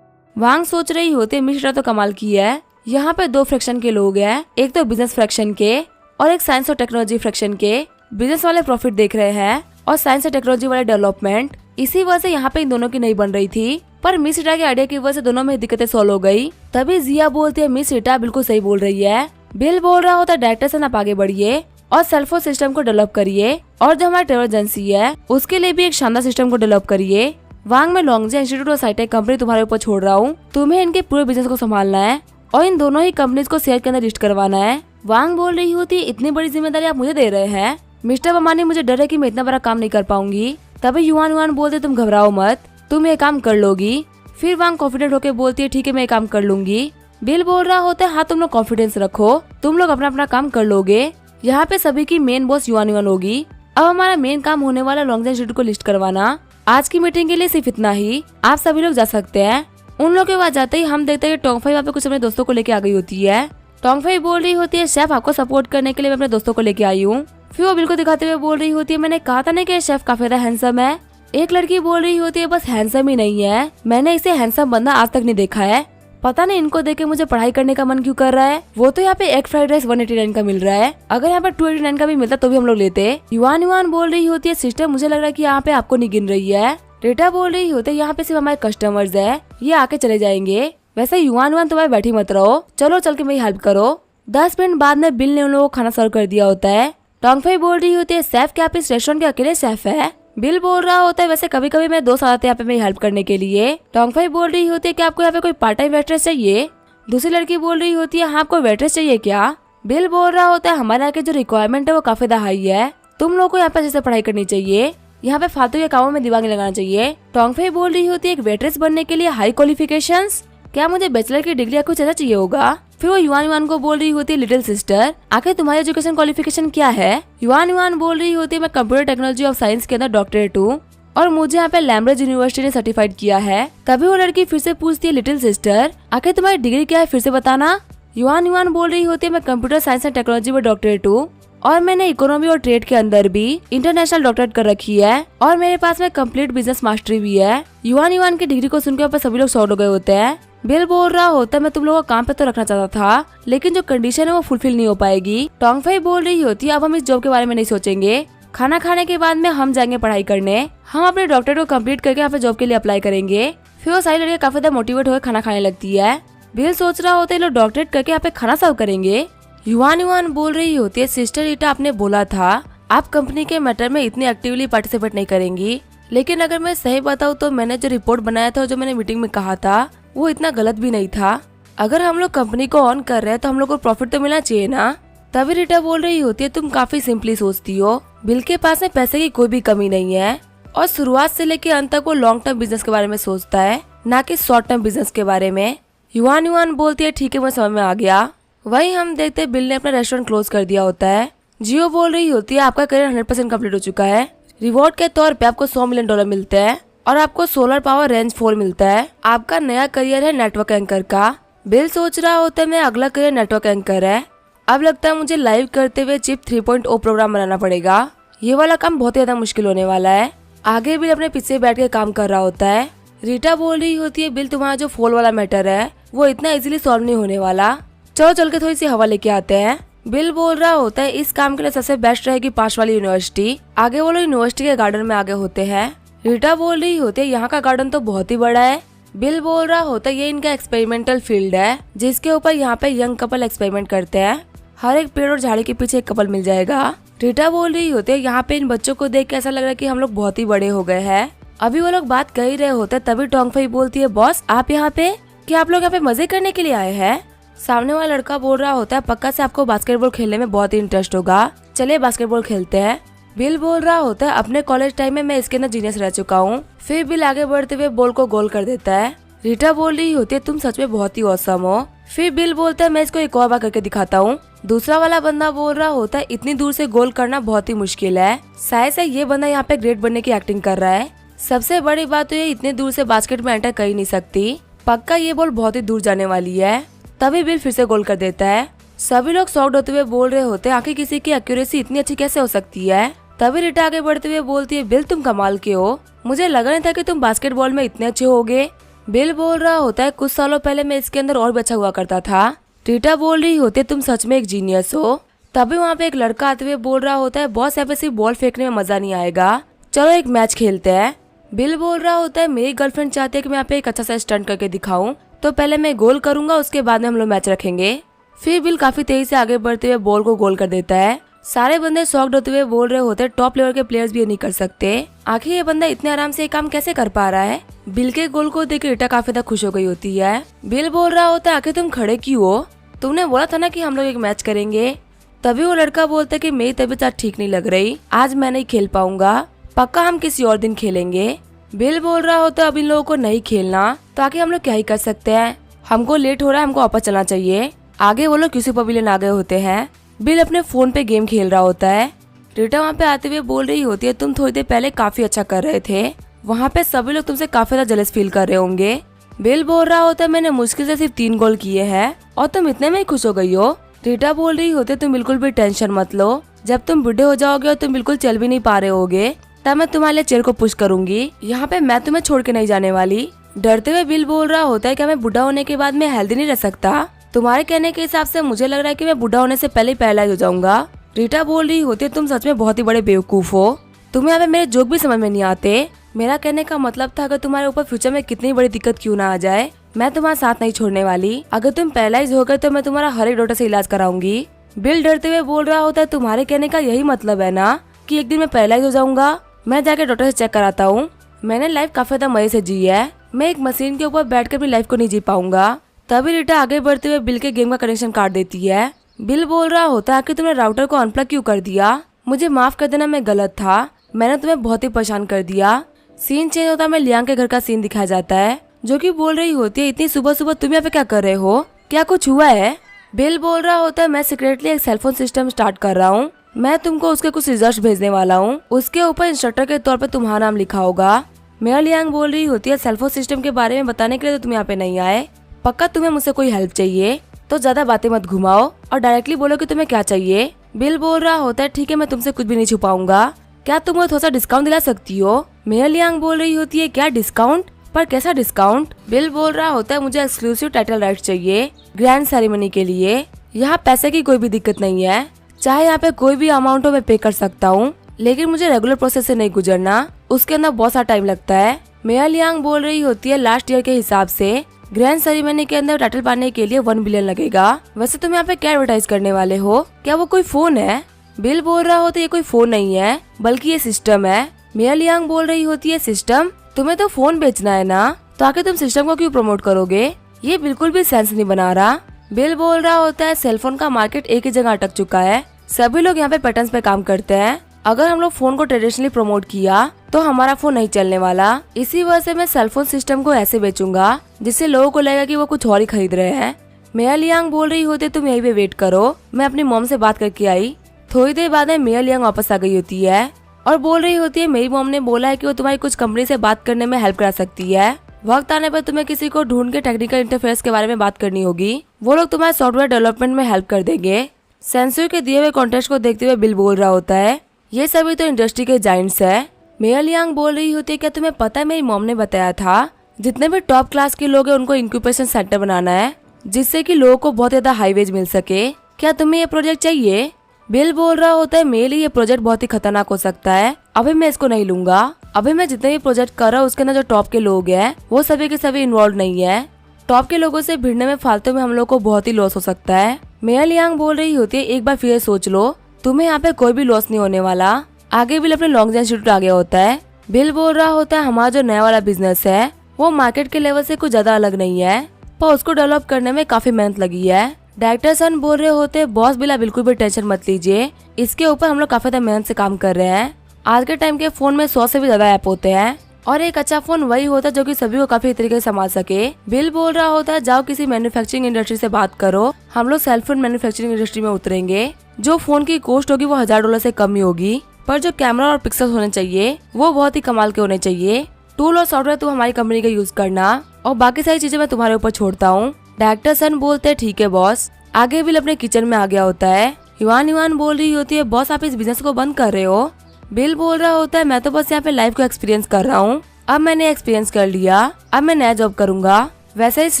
वांग सोच रही होती है मिश्रा तो कमाल की है, यहाँ पे 2 फ्रैक्शन के लोग हैं, एक तो बिजनेस फ्रैक्शन के और एक साइंस और टेक्नोलॉजी फ्रैक्शन के। बिजनेस वाले प्रॉफिट देख रहे हैं और साइंस और टेक्नोलॉजी वाले डेवलपमेंट, इसी वजह से यहाँ पे इन दोनों की नहीं बन रही थी, पर मिस रीटा के आइडिया की वजह से दोनों में दिक्कतें सॉल्व हो गई। तभी जिया बोलती है मिस रीटा बिल्कुल सही बोल रही है। बिल बोल रहा होता है डायरेक्टर सन आप आगे बढ़िए और सेल्फोन सिस्टम को डेवलप करिए और जो हमारा ट्रेवल एजेंसी है उसके लिए भी एक शानदार सिस्टम को डेवलप करिए। वांग में लॉन्गजा इंस्टीट्यूट और साइटेक कंपनी तुम्हारे ऊपर छोड़ रहा हूँ, तुम्हें इनके पूरे बिजनेस को संभालना है और इन दोनों ही कंपनीज को शेयर के अंदर लिस्ट करवाना है। वांग बोल रही होती इतनी बड़ी जिम्मेदारी आप मुझे दे रहे हैं मिस्टर बमानी, मुझे डर है कि मैं इतना बड़ा काम नहीं कर पाऊंगी। तभी युआन बोलते तुम घबराओ मत, तुम ये काम कर लोगी। फिर वांग कॉन्फिडेंट होकर बोलती है ठीक है मैं ये काम कर लूंगी। बिल बोल रहा होता है हाँ तुम लोग कॉन्फिडेंस रखो, तुम लोग अपना अपना काम कर लोगे। यहाँ पे सभी की मेन बॉस युआन युआन होगी। अब हमारा मेन काम होने वाला लॉन्ग जंप को लिस्ट करवाना। आज की मीटिंग के लिए सिर्फ इतना ही, आप सभी लोग जा सकते हैं। उन लोगों के बाद जाते ही हम देखते हैं कि टोंगफाई वहाँ पे कुछ अपने दोस्तों को लेके आ गई होती है। टोंगफाई बोल रही होती है शेफ आपको सपोर्ट करने के लिए मैं अपने दोस्तों को लेके आई हूँ। फिर वो बिल को दिखाते हुए बोल रही होती है मैंने कहा था ना कि शेफ काफी ज्यादा हैंडसम है। एक लड़की बोल रही होती है बस हैंडसम ही नहीं है, मैंने इसे हैंडसम बंदा आज तक नहीं देखा है। पता नहीं इनको देख के मुझे पढ़ाई करने का मन क्यों कर रहा है। वो तो यहाँ पे एग फ्राइड राइस 189 का मिल रहा है, अगर यहाँ पे 289 का भी मिलता तो भी हम लोग लेते। युआन युआन बोल रही होती है सिस्टर मुझे लग रहा है कि यहाँ पे आपको नहीं गिन रही है। रीटा बोल रही होती है यहाँ पे सिर्फ हमारे कस्टमर्स है, ये आके चले जाएंगे। वैसे युआन युआन तुम्हारे बैठी मत रहो, चलो चल के मेरी हेल्प करो। 10 मिनट बाद में बिल ने उन लोगों को खाना सर्व कर दिया होता है। टोंगफाई बोल रही होती है शेफ क्या आप इस रेस्टोरेंट के अकेले शेफ है। बिल बोल रहा होता है वैसे कभी कभी मेरे दोस्त आते हैं यहाँ पे मेरी हेल्प करने के लिए। टोंगफाई बोल रही होती है कि आपको यहाँ पे कोई पार्ट टाइम वेट्रेस चाहिए। दूसरी लड़की बोल रही होती है हाँ आपको वेट्रेस चाहिए क्या। बिल बोल रहा होता है हमारे यहाँ की जो रिक्वायरमेंट है वो काफी ज्यादा हाई है, तुम लोग को यहाँ पे जैसे पढ़ाई करनी चाहिए, यहाँ पे फालतू के कामों में दिमाग नहीं लगाना चाहिए। टोंगफाई बोल रही होती है एक वेट्रेस बनने के लिए हाई क्वालिफिकेशंस, क्या मुझे बैचलर की डिग्री या कुछ ऐसा चाहिए होगा। फिर वो युआन युआन को बोल रही होती है लिटिल सिस्टर आखिर तुम्हारी एजुकेशन क्वालिफिकेशन क्या है। युआन युआन बोल रही होती है मैं कंप्यूटर टेक्नोलॉजी ऑफ साइंस के अंदर डॉक्टरेट हूँ और मुझे यहाँ पे लैम्ब्रिज यूनिवर्सिटी ने सर्टिफाइड किया है। तभी वो लड़की फिर से पूछती है लिटिल सिस्टर आखिर तुम्हारी डिग्री क्या है फिर से बताना। युआन युआन बोल रही होती है मैं कंप्यूटर साइंस एंड टेक्नोलॉजी में डॉक्टरेट हूँ और मैंने इकोनॉमी और ट्रेड के अंदर भी इंटरनेशनल डॉक्टरेट कर रखी है और मेरे पास में कंप्लीट बिजनेस मास्टरी भी है। युआन युआन की डिग्री को सुनकर सभी लोग शॉक हो गए होते हैं। बिल बोल रहा होता है मैं तुम लोगों को काम पे तो रखना चाहता था लेकिन जो कंडीशन है वो फुलफिल नहीं हो पाएगी। टोंगफाई बोल रही होती है अब हम इस जॉब के बारे में नहीं सोचेंगे, खाना खाने के बाद में हम जाएंगे पढ़ाई करने, हम अपने डॉक्टरेट को कंप्लीट करके यहाँ पे जॉब के लिए अप्लाई करेंगे। फिर वो सारी लड़कियां काफी ज्यादा मोटिवेट होकर खाना खाने लगती है। बिल सोच रहा होता है लोग डॉक्टरेट करके यहाँ पे खाना सर्व करेंगे। युआन युआन बोल रही होती है सिस्टर रीटा आपने बोला था आप कंपनी के मैटर में इतनी एक्टिवली पार्टिसिपेट नहीं करेंगी, लेकिन अगर मैं सही बताऊँ तो मैंने जो रिपोर्ट बनाया था जो मैंने मीटिंग में कहा था वो इतना गलत भी नहीं था। अगर हम लोग कंपनी को ऑन कर रहे हैं तो हम लोग को प्रॉफिट तो मिलना चाहिए ना। तभी रीटा बोल रही होती है तुम काफी सिंपली सोचती हो, बिल के पास में पैसे की कोई भी कमी नहीं है और शुरुआत से लेकर अंत तक वो लॉन्ग टर्म बिजनेस के बारे में सोचता है ना कि शॉर्ट टर्म बिजनेस के बारे में। युआन युआन बोलती है ठीक है मुझे समझ में आ गया। वही हम देखते हैं बिल ने अपना रेस्टोरेंट क्लोज कर दिया होता है। जियो बोल रही होती है आपका करियर 100% कम्प्लीट हो चुका है, रिवॉर्ड के तौर पे आपको $100 मिलियन मिलते हैं और आपको सोलर पावर रेंज 4 मिलता है। आपका नया करियर है नेटवर्क एंकर का। बिल सोच रहा होता है मैं अगला करियर नेटवर्क एंकर है, अब लगता है मुझे लाइव करते हुए चिप 3.0 प्रोग्राम बनाना पड़ेगा, ये वाला काम बहुत ही ज्यादा मुश्किल होने वाला है। आगे बिल अपने पीछे बैठ के काम कर रहा होता है। रीटा बोल रही होती है बिल तुम्हारा जो फोल वाला मैटर है वो इतना इजीली सॉल्व नहीं होने वाला, चलो चल के थोड़ी सी हवा लेके आते हैं। बिल बोल रहा होता है इस काम के लिए सबसे बेस्ट रहेगी पास वाली यूनिवर्सिटी। आगे वो लोग यूनिवर्सिटी के गार्डन में आगे होते हैं। रीटा बोल रही होती है यहाँ का गार्डन तो बहुत ही बड़ा है। बिल बोल रहा होता है ये इनका एक्सपेरिमेंटल फील्ड है जिसके ऊपर यहाँ पे यंग कपल एक्सपेरिमेंट करते हैं, हर एक पेड़ और झाड़ी के पीछे एक कपल मिल जाएगा। रीटा बोल रही होती है यहाँ पे इन बच्चों को देख के ऐसा लग रहा है कि हम लोग बहुत ही बड़े हो गए हैं। अभी वो लोग बात कर ही रहे होते तभी टोंगफाई बोलती है बॉस आप यहाँ पे, क्या आप लोग यहाँ पे मजे करने के लिए आए हैं। सामने वाला लड़का बोल रहा होता है पक्का से आपको बास्केटबॉल खेलने में बहुत ही इंटरेस्ट होगा, चलिए बास्केटबॉल खेलते हैं। बिल बोल रहा होता है अपने कॉलेज टाइम में मैं इसके अंदर जीनियस रह चुका हूँ। फिर बिल आगे बढ़ते हुए बॉल को गोल कर देता है। रीटा बोल रही होती है तुम सच में बहुत ही औसम हो। फिर बिल बोलता है मैं इसको एक और बार करके दिखाता हूँ। दूसरा वाला बंदा बोल रहा होता है इतनी दूर से गोल करना बहुत ही मुश्किल है, शायद से ये बंदा यहाँ पे ग्रेट बनने की एक्टिंग कर रहा है। सबसे बड़ी बात तो ये इतने दूर से बास्केट में एंटर कर ही नहीं सकती, पक्का ये बॉल बहुत ही दूर जाने वाली है। तभी बिल फिर से गोल कर देता है। सभी लोग शॉक्ड होते हुए बोल रहे होते हैं आखिर किसी की एक्यूरेसी इतनी अच्छी कैसे हो सकती है। तभी रीटा आगे बढ़ते हुए बोलती है बिल तुम कमाल के हो, मुझे लगा नहीं था कि तुम बास्केटबॉल में इतने अच्छे होगे। बिल बोल रहा होता है कुछ सालों पहले मैं इसके अंदर और भी अच्छा हुआ करता था। रीटा बोल रही होती है तुम सच में एक जीनियस हो। तभी वहाँ पे एक लड़का आते हुए बोल रहा होता है बॉस यहाँ पे सिर्फ बॉल फेंकने में मजा नहीं आएगा, चलो एक मैच खेलते हैं। बिल बोल रहा होता है मेरी गर्लफ्रेंड चाहती है कि मैं यहाँ पे एक अच्छा सा स्टंट करके दिखाऊं, तो पहले मैं गोल करूंगा उसके बाद में हम लोग मैच रखेंगे। फिर बिल काफी तेजी से आगे बढ़ते हुए बॉल को गोल कर देता है। सारे बंदे शॉक्ड होते हुए बोल रहे होते हैं टॉप लेवल के प्लेयर्स भी ये नहीं कर सकते, आखिर ये बंदा इतने आराम से ये काम कैसे कर पा रहा है। बिल के गोल को देख रीटा काफी ज्यादा खुश हो गई होती है। बिल बोल रहा होता है आखिर तुम खड़े क्यों हो, तुमने बोला था ना कि हम लोग एक मैच करेंगे। तभी वो लड़का बोलता है कि मेरी तबीयत आज ठीक नहीं लग रही, आज मैं नहीं खेल पाऊंगा, पक्का हम किसी और दिन खेलेंगे। बिल बोल रहा होता है अब इन लोगों को नहीं खेलना तो आखिर हम लोग क्या ही कर सकते हैं, हमको लेट हो रहा है, हमको वापस चलना चाहिए। आगे वो लोग किसी पवेलियन आ गए होते हैं। बिल अपने फोन पे गेम खेल रहा होता है। रीटा वहाँ पे आते हुए बोल रही होती है, तुम थोड़ी देर पहले काफी अच्छा कर रहे थे, वहाँ पे सभी लोग तुमसे काफी ज्यादा जेलस फील कर रहे होंगे। बिल बोल रहा होता है, मैंने मुश्किल से सिर्फ 3 गोल किए हैं और तुम इतने में ही खुश हो गई हो। रीटा बोल रही होती है, तुम बिल्कुल भी टेंशन मत लो, जब तुम बूढ़े हो जाओगे और तुम बिल्कुल चल भी नहीं पा रहे होगे तब मैं तुम्हारे लिए चेयर को पुश करूंगी। यहाँ पे मैं तुम्हें छोड़ के नहीं जाने वाली। डरते हुए बिल बोल रहा होता है, क्या मैं बूढ़ा होने के बाद मैं हेल्दी नहीं रह सकता? तुम्हारे कहने के हिसाब से मुझे लग रहा है कि मैं बूढ़ा होने से पहले ही पैरालाइज हो जाऊंगा। रीटा बोल रही होती है, तुम सच में बहुत ही बड़े बेवकूफ हो, तुम्हें यहाँ पे मेरे जोक भी समझ में नहीं आते। मेरा कहने का मतलब था, अगर तुम्हारे ऊपर फ्यूचर में कितनी बड़ी दिक्कत क्यों ना आ जाए, मैं तुम्हारा साथ नहीं छोड़ने वाली। अगर तुम पैरालाइज हो गए तो मैं तुम्हारा हर एक डॉक्टर से इलाज कराऊंगी। बिल डरते हुए बोल रहा होता है, तुम्हारे कहने का यही मतलब है ना कि एक दिन मैं पैरालाइज हो जाऊंगा? मैं जाके डॉक्टर से चेक कराता हूँ। मैंने लाइफ काफी ज्यादा मजे से जी है, मैं एक मशीन के ऊपर बैठकर अपनी लाइफ को नहीं जी पाऊंगा। तभी रीटा आगे बढ़ते हुए बिल के गेम का कनेक्शन काट देती है। बिल बोल रहा होता है कि तुमने राउटर को अनप्लग क्यों कर दिया? मुझे माफ कर देना, मैं गलत था, मैंने तुम्हें बहुत ही परेशान कर दिया। सीन चेंज होता है, लियांग के घर का सीन दिखाया जाता है, जो कि बोल रही होती है, इतनी सुबह सुबह तुम यहाँ पे क्या कर रहे हो, क्या कुछ हुआ है? बिल बोल रहा होता है, मैं सीक्रेटली एक सेलफोन सिस्टम स्टार्ट कर रहा हूँ, मैं तुमको उसके कुछ रिजल्ट भेजने वाला हूँ, उसके ऊपर इंस्ट्रक्टर के तौर पर तुम्हारा नाम लिखा होगा। मेरा लियांग बोल रही होती है, सेलफोन सिस्टम के बारे में बताने के लिए तो तुम यहाँ पे नहीं आए, पक्का तुम्हें मुझसे कोई हेल्प चाहिए तो ज्यादा बातें मत घुमाओ और डायरेक्टली बोलो कि तुम्हें क्या चाहिए। बिल बोल रहा होता है, ठीक है, मैं तुमसे कुछ भी नहीं छुपाऊंगा, क्या तुम मुझे थोड़ा सा डिस्काउंट दिला सकती हो? मेरा लियांग बोल रही होती है, क्या डिस्काउंट? पर कैसा डिस्काउंट? बिल बोल रहा होता है, मुझे एक्सक्लूसिव टाइटल राइट चाहिए ग्रैंड सेरेमनी के लिए। यहाँ पैसे की कोई भी दिक्कत नहीं है, चाहे यहाँ पे कोई भी अमाउंट हो मैं पे कर सकता हूँ, लेकिन मुझे रेगुलर प्रोसेस से नहीं गुजरना, उसके अंदर बहुत सारा टाइम लगता है। मेरा लियांग बोल रही होती है, लास्ट ईयर के हिसाब से ग्रैंड सेरेमनी के अंदर टाइटल पाने के लिए 1 बिलियन लगेगा। वैसे तुम यहाँ पे क्या एडवर्टाइज करने वाले हो, क्या वो कोई फोन है? बिल बोल रहा होता है, ये कोई फोन नहीं है बल्कि ये सिस्टम है। मेरा लियांग बोल रही होती है, सिस्टम? तुम्हें तो फोन बेचना है ना, तो आके तुम सिस्टम को क्यों प्रमोट करोगे? ये बिल्कुल भी सेंस नहीं बना रहा। बिल बोल रहा होता है, सेलफोन का मार्केट एक ही जगह अटक चुका है, सभी लोग यहाँ पे पैटर्न्स पे काम करते हैं, अगर हम लोग फोन को ट्रेडिशनली प्रमोट किया तो हमारा फोन नहीं चलने वाला, इसी वजह से मैं सेलफोन सिस्टम को ऐसे बेचूंगा जिससे लोगों को लगेगा कि वो कुछ और ही खरीद रहे हैं। मेरा लियांग बोल रही होती है, तुम यहीं पे वेट करो, मैं अपनी मॉम से बात करके आई। थोड़ी देर बाद में मेरा लियांग वापस आ गई होती है और बोल रही होती है, मेरी मॉम ने बोला है कि वो तुम्हारी कुछ कंपनी से बात करने में हेल्प करा सकती है, वक्त आने पर तुम्हें किसी को ढूंढ के टेक्निकल इंटरफेस के बारे में बात करनी होगी, वो लोग तुम्हारे सॉफ्टवेयर डेवलपमेंट में हेल्प कर देंगे। सेंसर के दिए हुए कॉन्टेक्स्ट को देखते हुए बिल बोल रहा होता है, ये सभी तो इंडस्ट्री के जाइंट्स है। मेरा लियांग बोल रही होती है, क्या तुम्हें पता है मेरी मॉम ने बताया था जितने भी टॉप क्लास के लोग हैं उनको इंक्यूबेशन सेंटर बनाना है, जिससे कि लोगों को बहुत ज्यादा हाई वेज मिल सके, क्या तुम्हें ये प्रोजेक्ट चाहिए? बिल बोल रहा होता है, मेरे लिए ये प्रोजेक्ट बहुत ही खतरनाक हो सकता है, अभी मैं इसको नहीं लूंगा, अभी मैं जितने भी प्रोजेक्ट कर रहा हूँ उसके अंदर जो टॉप के लोग हैं वो सभी के सभी इन्वॉल्व नहीं है, टॉप के लोगों से भिड़ने में फालतू में हम लोग को बहुत ही लॉस हो सकता है। मेरा लियांग बोल रही होती है, एक बार फिर सोच लो, तुम्हें यहाँ पे कोई भी लॉस नहीं होने वाला। आगे बिल अपने लॉन्ग इंस्टीट्यूट आ गया होता है। बिल बोल रहा होता है, हमारा जो नया वाला बिजनेस है वो मार्केट के लेवल से कुछ ज्यादा अलग नहीं है, पर उसको डेवलप करने में काफी मेहनत लगी है। डायरेक्टर सन बोल रहे होते, बॉस बिला बिल्कुल भी टेंशन मत लीजिए, इसके ऊपर हम लोग काफी ज्यादा मेहनत से काम कर रहे हैं। आज के टाइम के फोन में 100 से भी ज्यादा ऐप होते हैं और एक अच्छा फोन वही होता है जो कि सभी को काफी तरीके से संभाल सके। बिल बोल रहा होता है, जाओ किसी मैन्युफैक्चरिंग इंडस्ट्री से बात करो, हम लोग सेल फोन मैन्युफैक्चरिंग इंडस्ट्री में उतरेंगे, जो फोन की कॉस्ट होगी वो $1000 से कम ही होगी, पर जो कैमरा और पिक्सल होने चाहिए वो बहुत ही कमाल के होने चाहिए। टूल और सॉफ्टवेयर तुम हमारी कंपनी का यूज करना और बाकी सारी चीजें मैं तुम्हारे ऊपर छोड़ता हूँ। डायरेक्टर सन बोलते हैं, ठीक है बॉस। आगे बिल अपने किचन में आ गया होता है। युवान बोल रही होती है, बॉस आप इस बिजनेस को बंद कर रहे हो? बिल बोल रहा होता है, मैं तो बस यहाँ पे लाइफ को एक्सपीरियंस कर रहा हूँ, अब मैंने एक्सपीरियंस कर लिया, अब मैं नया जॉब करूंगा। वैसे इस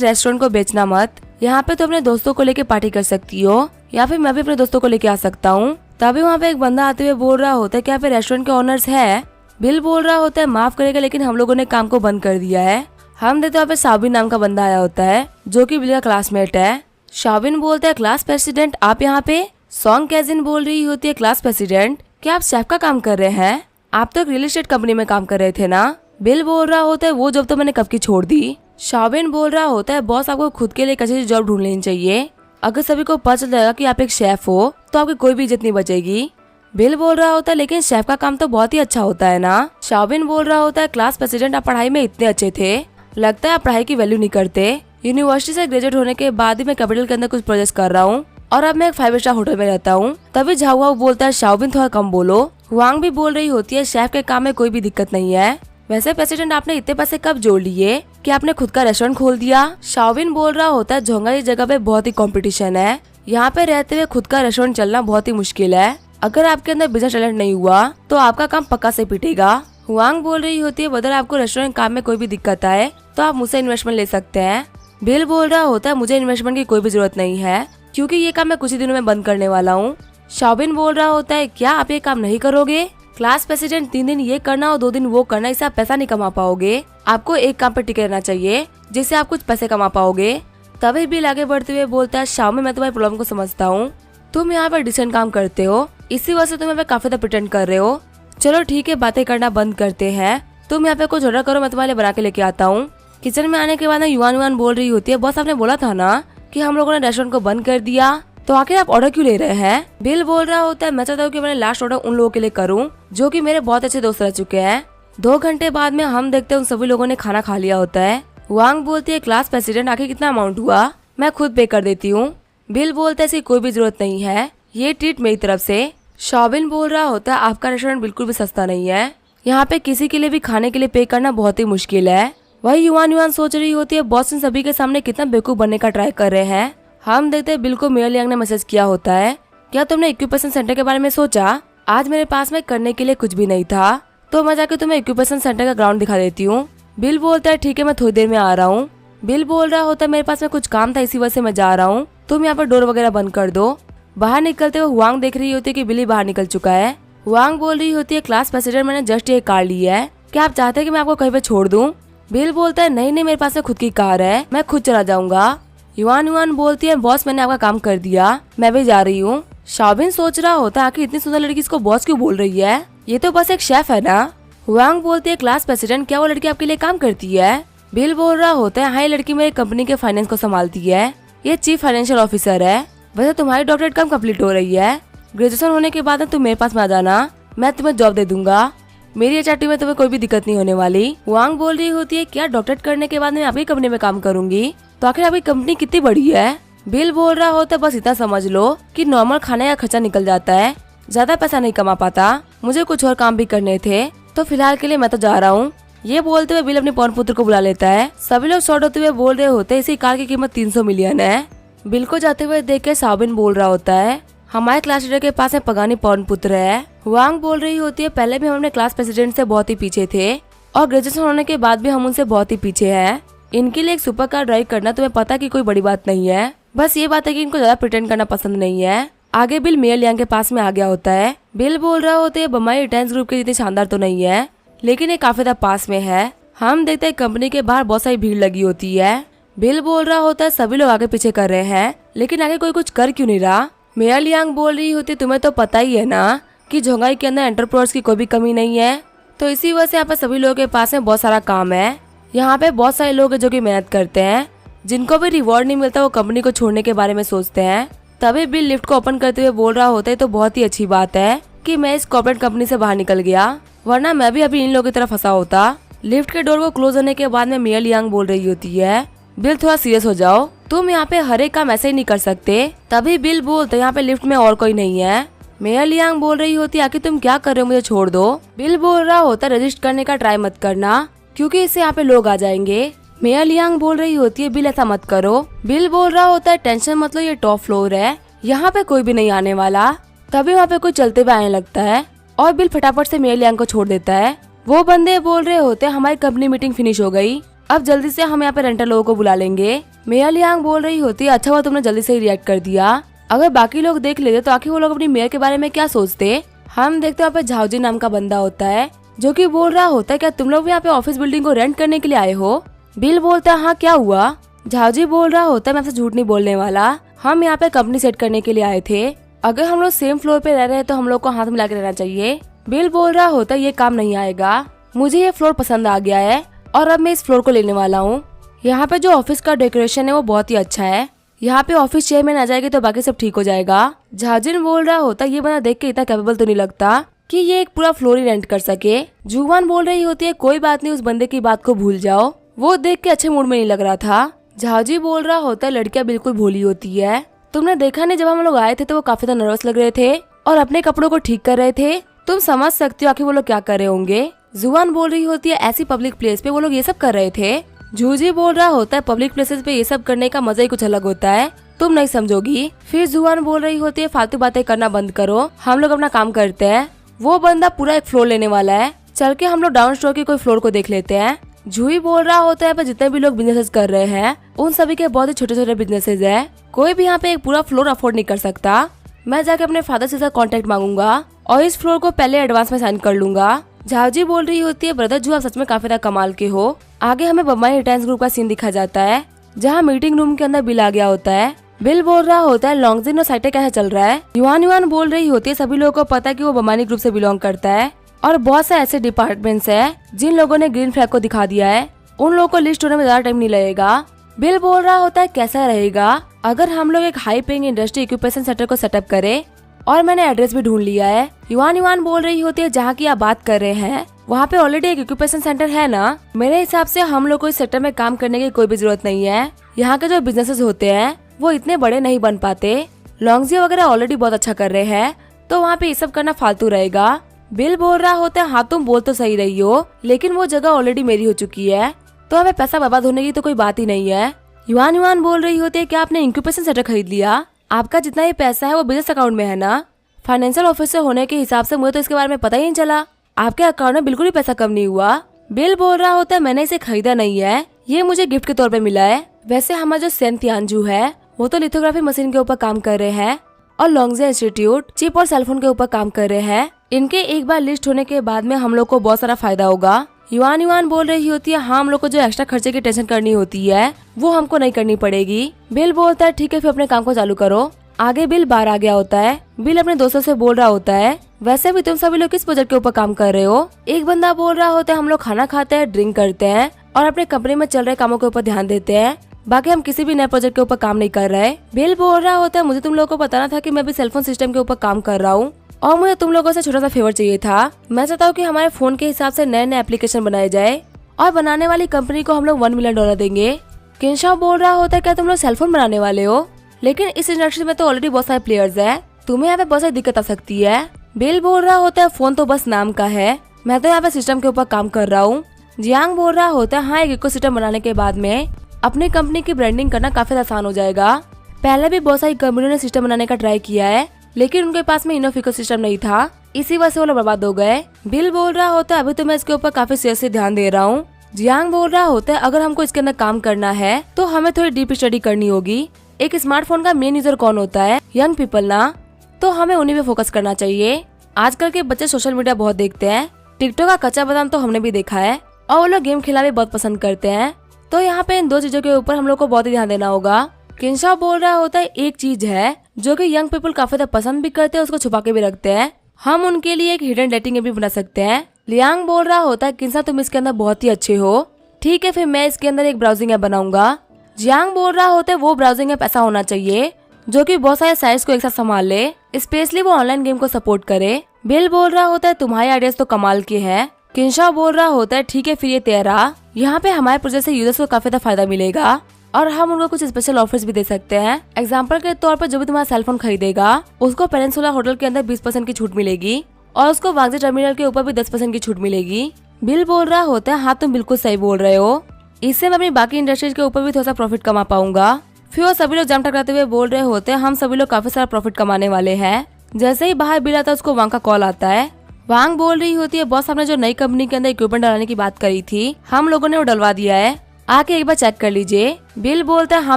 रेस्टोरेंट को बेचना मत, यहाँ पे तो अपने दोस्तों को लेके पार्टी कर सकती हो या फिर मैं भी अपने दोस्तों को लेके आ सकता हूँ। तभी वहाँ पे एक बंदा आते हुए बोल रहा होता है, क्या यहाँ पे रेस्टोरेंट के ओनर्स है? बिल बोल रहा होता है, माफ करेगा लेकिन हम लोगों ने काम को बंद कर दिया है। हम देखते वहाँ पे शाबिन नाम का बंदा आया होता है जो कि बिल का क्लासमेट है। शाबिन बोलता है, क्लास प्रेसिडेंट आप यहाँ पे? सॉन्ग कैजिन बोल रही होती है, क्लास प्रेसिडेंट क्या आप शेफ का काम कर रहे हैं? आप तो एक रियल एस्टेट कंपनी में काम कर रहे थे ना? बिल बोल रहा होता है, वो जॉब तो मैंने कब की छोड़ दी। शाबिन बोल रहा होता है, बॉस आपको खुद के लिए एक अच्छी जॉब ढूंढ लेनी चाहिए, अगर सभी को पता चल जाएगा कि आप एक शेफ हो तो आपकी कोई भी इज्जत नहीं बचेगी। बिल बोल रहा होता है, लेकिन शेफ का काम तो बहुत ही अच्छा होता है ना? शाबिन बोल रहा होता है, क्लास प्रेसिडेंट आप पढ़ाई में इतने अच्छे थे, लगता है आप पढ़ाई की वैल्यू नहीं करते। यूनिवर्सिटी से ग्रेजुएट होने के बाद ही मैं कैपिटल के अंदर कुछ प्रोजेक्ट कर रहा हूँ और अब मैं एक 5 स्टार होटल में रहता हूँ। तभी झाओ बोलता है शाओबिन थोड़ा कम बोलो। हुआंग भी बोल रही होती है शेफ के काम में कोई भी दिक्कत नहीं है। वैसे प्रेसिडेंट आपने इतने पैसे कब जोड़ लिए कि आपने खुद का रेस्टोरेंट खोल दिया। शाओबिन बोल रहा होता है झोंगा जगह पे बहुत ही कंपटीशन है, यहाँ पे रहते हुए खुद का रेस्टोरेंट चलना बहुत ही मुश्किल है। अगर आपके अंदर बिजनेस टैलेंट नहीं हुआ तो आपका काम पक्का से पिटेगा। हुआंग बोल रही होती है अगर आपको रेस्टोरेंट काम में कोई भी दिक्कत आए तो आप मुझसे इन्वेस्टमेंट ले सकते हैं। बिल बोल रहा होता है मुझे इन्वेस्टमेंट की कोई भी जरूरत नहीं है क्योंकि ये काम मैं कुछ ही दिनों में बंद करने वाला हूँ। शाओबिन बोल रहा होता है क्या आप ये काम नहीं करोगे? क्लास प्रेसिडेंट 3 दिन ये करना और 2 दिन वो करना, इससे आप पैसा नहीं कमा पाओगे। आपको एक काम पे टिके रहना चाहिए जिससे आप कुछ पैसे कमा पाओगे। तभी बिल आगे बढ़ते हुए बोलता है शाओमी मैं तुम्हारी प्रॉब्लम को समझता हूँ, तुम यहाँ पर डिसेंट काम करते हो, इसी वजह से तुम यहाँ पे काफी ज्यादा प्रिटेंड कर रहे हो। चलो ठीक है बातें करना बंद करते हैं, तुम यहाँ पे कुछ ऑर्डर करो मैं तुम्हारे लिए बना के लेके आता हूँ। किचन में आने के बाद युआन बोल रही होती है बॉस आपने बोला था ना कि हम लोगों ने रेस्टोरेंट को बंद कर दिया, तो आखिर आप ऑर्डर क्यों ले रहे हैं? बिल बोल रहा होता है मैं चाहता हूँ कि मैंने लास्ट ऑर्डर उन लोगों के लिए करूँ जो कि मेरे बहुत अच्छे दोस्त रह चुके हैं। 2 घंटे बाद में हम देखते हैं उन सभी लोगों ने खाना खा लिया होता है। वांग बोलती है क्लास प्रेसिडेंट आखिर कितना अमाउंट हुआ, मैं खुद पे कर देती हूँ। बिल बोलता है इसकी कोई भी जरूरत नहीं है, ये ट्रीट मेरी तरफ से। शाओबिन बोल रहा होता है आपका रेस्टोरेंट बिल्कुल भी सस्ता नहीं है, यहाँ पे किसी के लिए भी खाने के लिए पे करना बहुत ही मुश्किल है। वही युआन सोच रही होती है बॉस इन सभी के सामने कितना बेवकूफ बनने का ट्राई कर रहे हैं। हम देखते हैं बिल को मेयर लियांग ने मैसेज किया होता है क्या तुमने इक्विपेशन सेंटर के बारे में सोचा? आज मेरे पास में करने के लिए कुछ भी नहीं था तो मैं जाके तुम्हें इक्विपेशन सेंटर का ग्राउंड दिखा देती हूँ। बिल बोलता है ठीक है मैं थोड़ी देर में आ रहा हूँ। बिल बोल रहा होता है मेरे पास में कुछ काम था इसी वजह से मैं जा रहा हूँ, तुम यहाँ पर डोर वगैरह बंद कर दो। बाहर निकलते हुए हुआंग देख रही होती है कि बिली बाहर निकल चुका है। हुआंग बोल रही होती है क्लास प्रेसिडेंट मैंने जस्ट ये कार ली है, क्या आप चाहते हैं कि मैं आपको कहीं पे छोड़ दूं? बिल बोलता है नहीं मेरे पास में खुद की कार है, मैं खुद चला जाऊंगा। युआन बोलती है बॉस मैंने आपका काम कर दिया, मैं भी जा रही हूँ। शाओबिन सोच रहा होता है आखिर इतनी सुंदर लड़की इसको बॉस क्यों बोल रही है, ये तो बस एक शेफ है ना। हुआंग बोलती है क्लास प्रेसिडेंट क्या वो लड़की आपके लिए काम करती है? बिल बोल रहा होता है हाँ ये लड़की मेरे कंपनी के फाइनेंस को संभालती है, ये चीफ फाइनेंशियल ऑफिसर है। वैसे तुम्हारी डॉक्टरेट कब कंप्लीट हो रही है? ग्रेजुएशन होने के बाद तुम मेरे पास में आ जाना, मैं तुम्हें जॉब दे दूंगा, मेरी एचआरटी में तुम्हें कोई भी दिक्कत नहीं होने वाली। वांग बोल रही होती है क्या डॉक्टरेट करने के बाद मैं आपकी कंपनी में काम करूंगी, तो आखिर आपकी कंपनी कितनी बड़ी है? बिल बोल रहा होता है बस इतना समझ लो कि नॉर्मल खाने का खर्चा निकल जाता है, ज्यादा पैसा नहीं कमा पाता, मुझे कुछ और काम भी करने थे तो फिलहाल के लिए मैं तो जा रहा हूँ। ये बोलते हुए बिल अपने पौन पुत्र को बुला लेता है। सभी लोग शॉर्ट होते हुए बोल रहे होते हैं इसी कार की कीमत 300 मिलियन है। बिल को जाते हुए देख के शाओबिन बोल रहा होता है हमारे क्लास लीडर के पास में पगानी पौन पुत्र है। वांग बोल रही होती है पहले भी हम अपने क्लास प्रेसिडेंट से बहुत ही पीछे थे और ग्रेजुएशन होने के बाद भी हम उनसे बहुत ही पीछे हैं। इनके लिए एक सुपर कार ड्राइव करना तुम्हें पता कि कोई बड़ी बात नहीं है, बस ये बात है कि इनको ज्यादा प्रिटेंड करना पसंद नहीं है। आगे बिल मेयर लियांग के पास में आ गया होता है। बिल बोल रहा होता है बम्बई रिटेंस ग्रुप के जितनी शानदार तो नहीं है लेकिन ये काफी ज्यादा पास में है। हम देखते हैं कंपनी के बाहर बहुत सारी भीड़ लगी होती है। बिल बोल रहा होता है सभी लोग आगे पीछे कर रहे हैं लेकिन आगे कोई कुछ कर क्यों नहीं रहा? मेयर लियांग बोल रही होती तुम्हें तो पता ही है ना कि झोंगाई के अंदर एंटरप्रेन्योर्स की कोई भी कमी नहीं है, तो इसी वजह से यहाँ पे सभी लोगों के पास में बहुत सारा काम है। यहाँ पे बहुत सारे लोग हैं जो कि मेहनत करते हैं, जिनको भी रिवॉर्ड नहीं मिलता वो कंपनी को छोड़ने के बारे में सोचते हैं। तभी बिल लिफ्ट को ओपन करते हुए बोल रहा होता है तो बहुत ही अच्छी बात है कि मैं इस कॉर्पोरेट कंपनी से बाहर निकल गया, वरना मैं भी अभी इन लोगों की तरफ फंसा होता। लिफ्ट के डोर को क्लोज होने के बाद में मेयर लियांग बोल रही होती है बिल थोड़ा सीरियस हो जाओ, तुम यहाँ पे हर एक काम ऐसे ही नहीं कर सकते। तभी बिल बोलते यहाँ पे लिफ्ट में और कोई नहीं है। मेयर लियांग बोल रही होती है आखिर तुम क्या कर रहे हो, मुझे छोड़ दो। बिल बोल रहा होता रजिस्टर करने का ट्राई मत करना क्योंकि इससे यहाँ पे लोग आ जाएंगे। मेयर लियांग बोल रही होती है बिल ऐसा मत करो। बिल बोल रहा होता है टेंशन मतलब ये टॉप फ्लोर है, यहाँ पे कोई भी नहीं आने वाला। तभी वहाँ पे कोई चलते हुए आने लगता है और बिल फटाफट से मेयर लियांग को छोड़ देता है। वो बंदे बोल रहे होते हमारी कंपनी मीटिंग फिनिश हो गई, अब जल्दी से हम यहाँ पे रेंटर लोगों को बुला लेंगे। मेयर लियांग बोल रही होती है अच्छा हुआ तुमने जल्दी से ही रिएक्ट कर दिया, अगर बाकी लोग देख लेते तो आखिर वो लोग अपनी मेयर के बारे में क्या सोचते। हम देखते हैं यहाँ पे झाओजी नाम का बंदा होता है जो कि बोल रहा होता है क्या तुम लोग भी यहाँ पे ऑफिस बिल्डिंग को रेंट करने के लिए आए हो? बिल बोलता है हाँ क्या हुआ? झाओजी बोल रहा होता है मैं आपसे झूठ नहीं बोलने वाला, हम यहाँ पे कंपनी सेट करने के लिए आए थे, अगर हम लोग सेम फ्लोर पे रह रहे हैं तो हम लोग को हाथ मिला के रहना चाहिए। बिल बोल रहा होता है ये काम नहीं आएगा, मुझे ये फ्लोर पसंद आ गया है और अब मैं इस फ्लोर को लेने वाला हूँ। यहाँ पे जो ऑफिस का डेकोरेशन है वो बहुत ही अच्छा है, यहाँ पे ऑफिस चेयरमैन आ जाएगी तो बाकी सब ठीक हो जाएगा। झाजिन बोल रहा होता ये बंदा देख के इतना कैपेबल तो नहीं लगता कि ये एक पूरा फ्लोर ही रेंट कर सके। जुवान बोल रही होती है कोई बात नहीं, उस बंदे की बात को भूल जाओ, वो देख के अच्छे मूड में नहीं लग रहा था। झाजी बोल रहा होता है लड़कियां बिल्कुल भोली होती है। तुमने देखा नहीं जब हम लोग आए थे तो वो काफी ज्यादा नर्वस लग रहे थे और अपने कपड़ों को ठीक कर रहे थे। तुम समझ सकते हो आखिर वो लोग क्या कर रहे होंगे। जुआन बोल रही होती है ऐसी पब्लिक प्लेस पे वो लोग ये सब कर रहे थे। जूजी बोल रहा होता है पब्लिक प्लेसेस पे ये सब करने का मजा ही कुछ अलग होता है, तुम नहीं समझोगी। फिर जुआन बोल रही होती है फालतू बातें करना बंद करो, हम लोग अपना काम करते हैं। वो बंदा पूरा एक फ्लोर लेने वाला है, चल के हम लोग डाउन स्टोर के कोई फ्लोर को देख लेते हैं। जूही बोल रहा होता है पर जितने भी लोग बिजनेसेस कर रहे हैं उन सभी के बहुत ही छोटे छोटे बिजनेसेस है, कोई भी यहाँ पे एक पूरा फ्लोर अफोर्ड नहीं कर सकता। मैं जाके अपने फादर से कॉन्टेक्ट मांगूंगा और इस फ्लोर को पहले एडवांस में साइन कर लूंगा। झाजी बोल रही होती है ब्रदर जू आप सच में काफी ज्यादा कमाल के हो। आगे हमें बम्बई रिटर्न्स ग्रुप का सीन दिखा जाता है जहाँ मीटिंग रूम के अंदर बिल आ गया होता है। बिल बोल रहा होता है लॉन्गजिन और साइटे कैसे चल रहा है। युवान बोल रही होती है सभी लोगों को पता है कि वो बमानी ग्रुप से बिलोंग करता है और बहुत से ऐसे डिपार्टमेंट्स है जिन लोगों ने ग्रीन फ्लैग को दिखा दिया है, उन लोगों को लिस्ट होने में ज्यादा टाइम नहीं लगेगा। बिल बोल रहा होता है कैसा रहेगा अगर हम लोग एक हाई पेइंग इंडस्ट्री इक्विपेशन सेंटर को सेटअप करें, और मैंने एड्रेस भी ढूंढ लिया है। युवान बोल रही होती है जहाँ की आप बात कर रहे हैं वहाँ पे ऑलरेडी एक इक्विपेशन सेंटर है ना। मेरे हिसाब से हम लोग को इस सेक्टर में काम करने की कोई भी जरूरत नहीं है। यहाँ के जो बिजनेसेस होते हैं वो इतने बड़े नहीं बन पाते। लॉन्गजी वगैरह ऑलरेडी बहुत अच्छा कर रहे हैं तो वहाँ पे ये सब करना फालतू रहेगा। बिल बोल रहा होता है हाँ तुम बोल तो सही रही हो लेकिन वो जगह ऑलरेडी मेरी हो चुकी है तो हमें पैसा बर्बाद होने की तो कोई बात ही नहीं है। युवान बोल रही होती है क्या आपने इंक्यूबेशन सेंटर खरीद लिया? आपका जितना ही पैसा है वो बिजनेस अकाउंट में है ना? फाइनेंशियल ऑफिसर होने के हिसाब से मुझे तो इसके बारे में पता ही नहीं चला, आपके अकाउंट में बिल्कुल ही पैसा कम नहीं हुआ। बिल बोल रहा होता है मैंने इसे खरीदा नहीं है, ये मुझे गिफ्ट के तौर पे मिला है। वैसे हमारा जो सेंट यानजू है वो तो लिथोग्राफी मशीन के ऊपर काम कर रहे हैं और लॉन्गजी इंस्टीट्यूट चिप और सेलफोन के ऊपर काम कर रहे हैं। इनके एक बार लिस्ट होने के बाद में हम लोग को बहुत सारा फायदा होगा। युवान बोल रही होती है हाँ हम लोग को जो एक्स्ट्रा खर्चे की टेंशन करनी होती है वो हमको नहीं करनी पड़ेगी। बिल बोलता है ठीक है फिर अपने काम को चालू करो। आगे बिल बाहर आ गया होता है। बिल अपने दोस्तों से बोल रहा होता है वैसे भी तुम सभी लोग किस प्रोजेक्ट के ऊपर काम कर रहे हो? एक बंदा बोल रहा होता है हम लोग खाना खाते हैं, ड्रिंक करते हैं और अपने कंपनी में चल रहे कामों के ऊपर ध्यान देते हैं, बाकी हम किसी भी नए प्रोजेक्ट के ऊपर काम नहीं कर रहे। बिल बोल रहा होता है मुझे तुम लोगों को बताना था कि मैं भी सेलफोन सिस्टम के ऊपर काम कर रहा हूँ और मुझे तुम लोगों से छोटा सा फेवर चाहिए था। मैं चाहता हूँ कि हमारे फोन के हिसाब से नए नए एप्लीकेशन बनाए जाए और बनाने वाली कंपनी को हम लोग $1 मिलियन देंगे। किंशा बोल रहा होता है क्या तुम लोग सेलफोन बनाने वाले हो? लेकिन इस इंडस्ट्री में तो ऑलरेडी बहुत सारे प्लेयर्स हैं, तुम्हें यहाँ पे बहुत सारी दिक्कत आ सकती है। बिल बोल रहा होता है फोन तो बस नाम का है, मैं तो यहाँ पे सिस्टम के ऊपर काम कर रहा हूँ। जियांग बोल रहा होता है हाँ एक इकोसिस्टम बनाने के बाद में अपनी कंपनी की ब्रांडिंग करना काफी आसान हो जाएगा। पहले भी बहुत सारी कंपनियों ने सिस्टम बनाने का ट्राई किया है लेकिन उनके पास में इनफ इकोसिस्टम नहीं था, इसी वजह से वो लोग बर्बाद हो गए। बिल बोल रहा होता है अभी तो मैं इसके ऊपर काफी सीरियस से ध्यान दे रहा हूँ। जियांग बोल रहा होता है अगर हमको इसके अंदर काम करना है तो हमें थोड़ी डीप स्टडी करनी होगी। एक स्मार्टफोन का मेन यूजर कौन होता है? यंग पीपल ना, तो हमें उन्हीं पे फोकस करना चाहिए। आजकल के बच्चे सोशल मीडिया बहुत देखते हैं, टिकटॉक का कच्चा बादाम तो हमने भी देखा है और वो लोग गेम खेलना भी बहुत पसंद करते हैं, तो यहाँ पे इन दो चीजों के ऊपर हम लोग को बहुत ही ध्यान देना होगा। किंशा बोल रहा होता है एक चीज है जो कि यंग पीपल काफी ज्यादा पसंद भी करते हैं, उसको छुपा के भी रखते हैं, हम उनके लिए एक हिडन डेटिंग ऐप भी बना सकते हैं। लियांग बोल रहा होता है किंशा तुम इसके अंदर बहुत ही अच्छे हो, ठीक है फिर मैं इसके अंदर एक ब्राउजिंग ऐप बनाऊंगा। जियांग बोल रहा होता है वो ब्राउजिंग ऐप ऐसा होना चाहिए जो कि बहुत सारे साइट्स को एक साथ संभाल ले, स्पेशली वो ऑनलाइन गेम को सपोर्ट करे। बिल बोल रहा होता है तुम्हारे आइडियाज तो कमाल के हैं। किंशा बोल रहा होता है ठीक है फिर ये तेरा, यहाँ पे हमारे प्रोजेक्ट से यूजर्स को काफी ज्यादा फायदा मिलेगा और हम उनको कुछ स्पेशल ऑफर्स भी दे सकते हैं। एग्जाम्पल के तौर पर जो भी तुम्हारा सेलफोन खरीदेगा उसको पेनिनसुला होटल के अंदर 20% की छूट मिलेगी और उसको वांगजी टर्मिनल के ऊपर भी 10% की छूट मिलेगी। बिल बोल रहा होता है हाँ तुम बिल्कुल सही बोल रहे हो, इससे मैं अपनी बाकी इंडस्ट्रीज के ऊपर भी थोड़ा सा प्रॉफिट कमा पाऊंगा। फिर वो सभी लोग जम टकराते हुए बोल रहे होते हैं हम सभी लोग काफी सारा प्रॉफिट कमाने वाले हैं। जैसे ही बाहर बिल आता है उसको वांग का कॉल आता है। वांग बोल रही होती है बॉस हमने जो नई कंपनी के अंदर इक्विपमेंट डालने की बात करी थी हम लोगों ने वो डलवा दिया है, आके एक बार चेक कर लीजिए। बिल बोलता है हाँ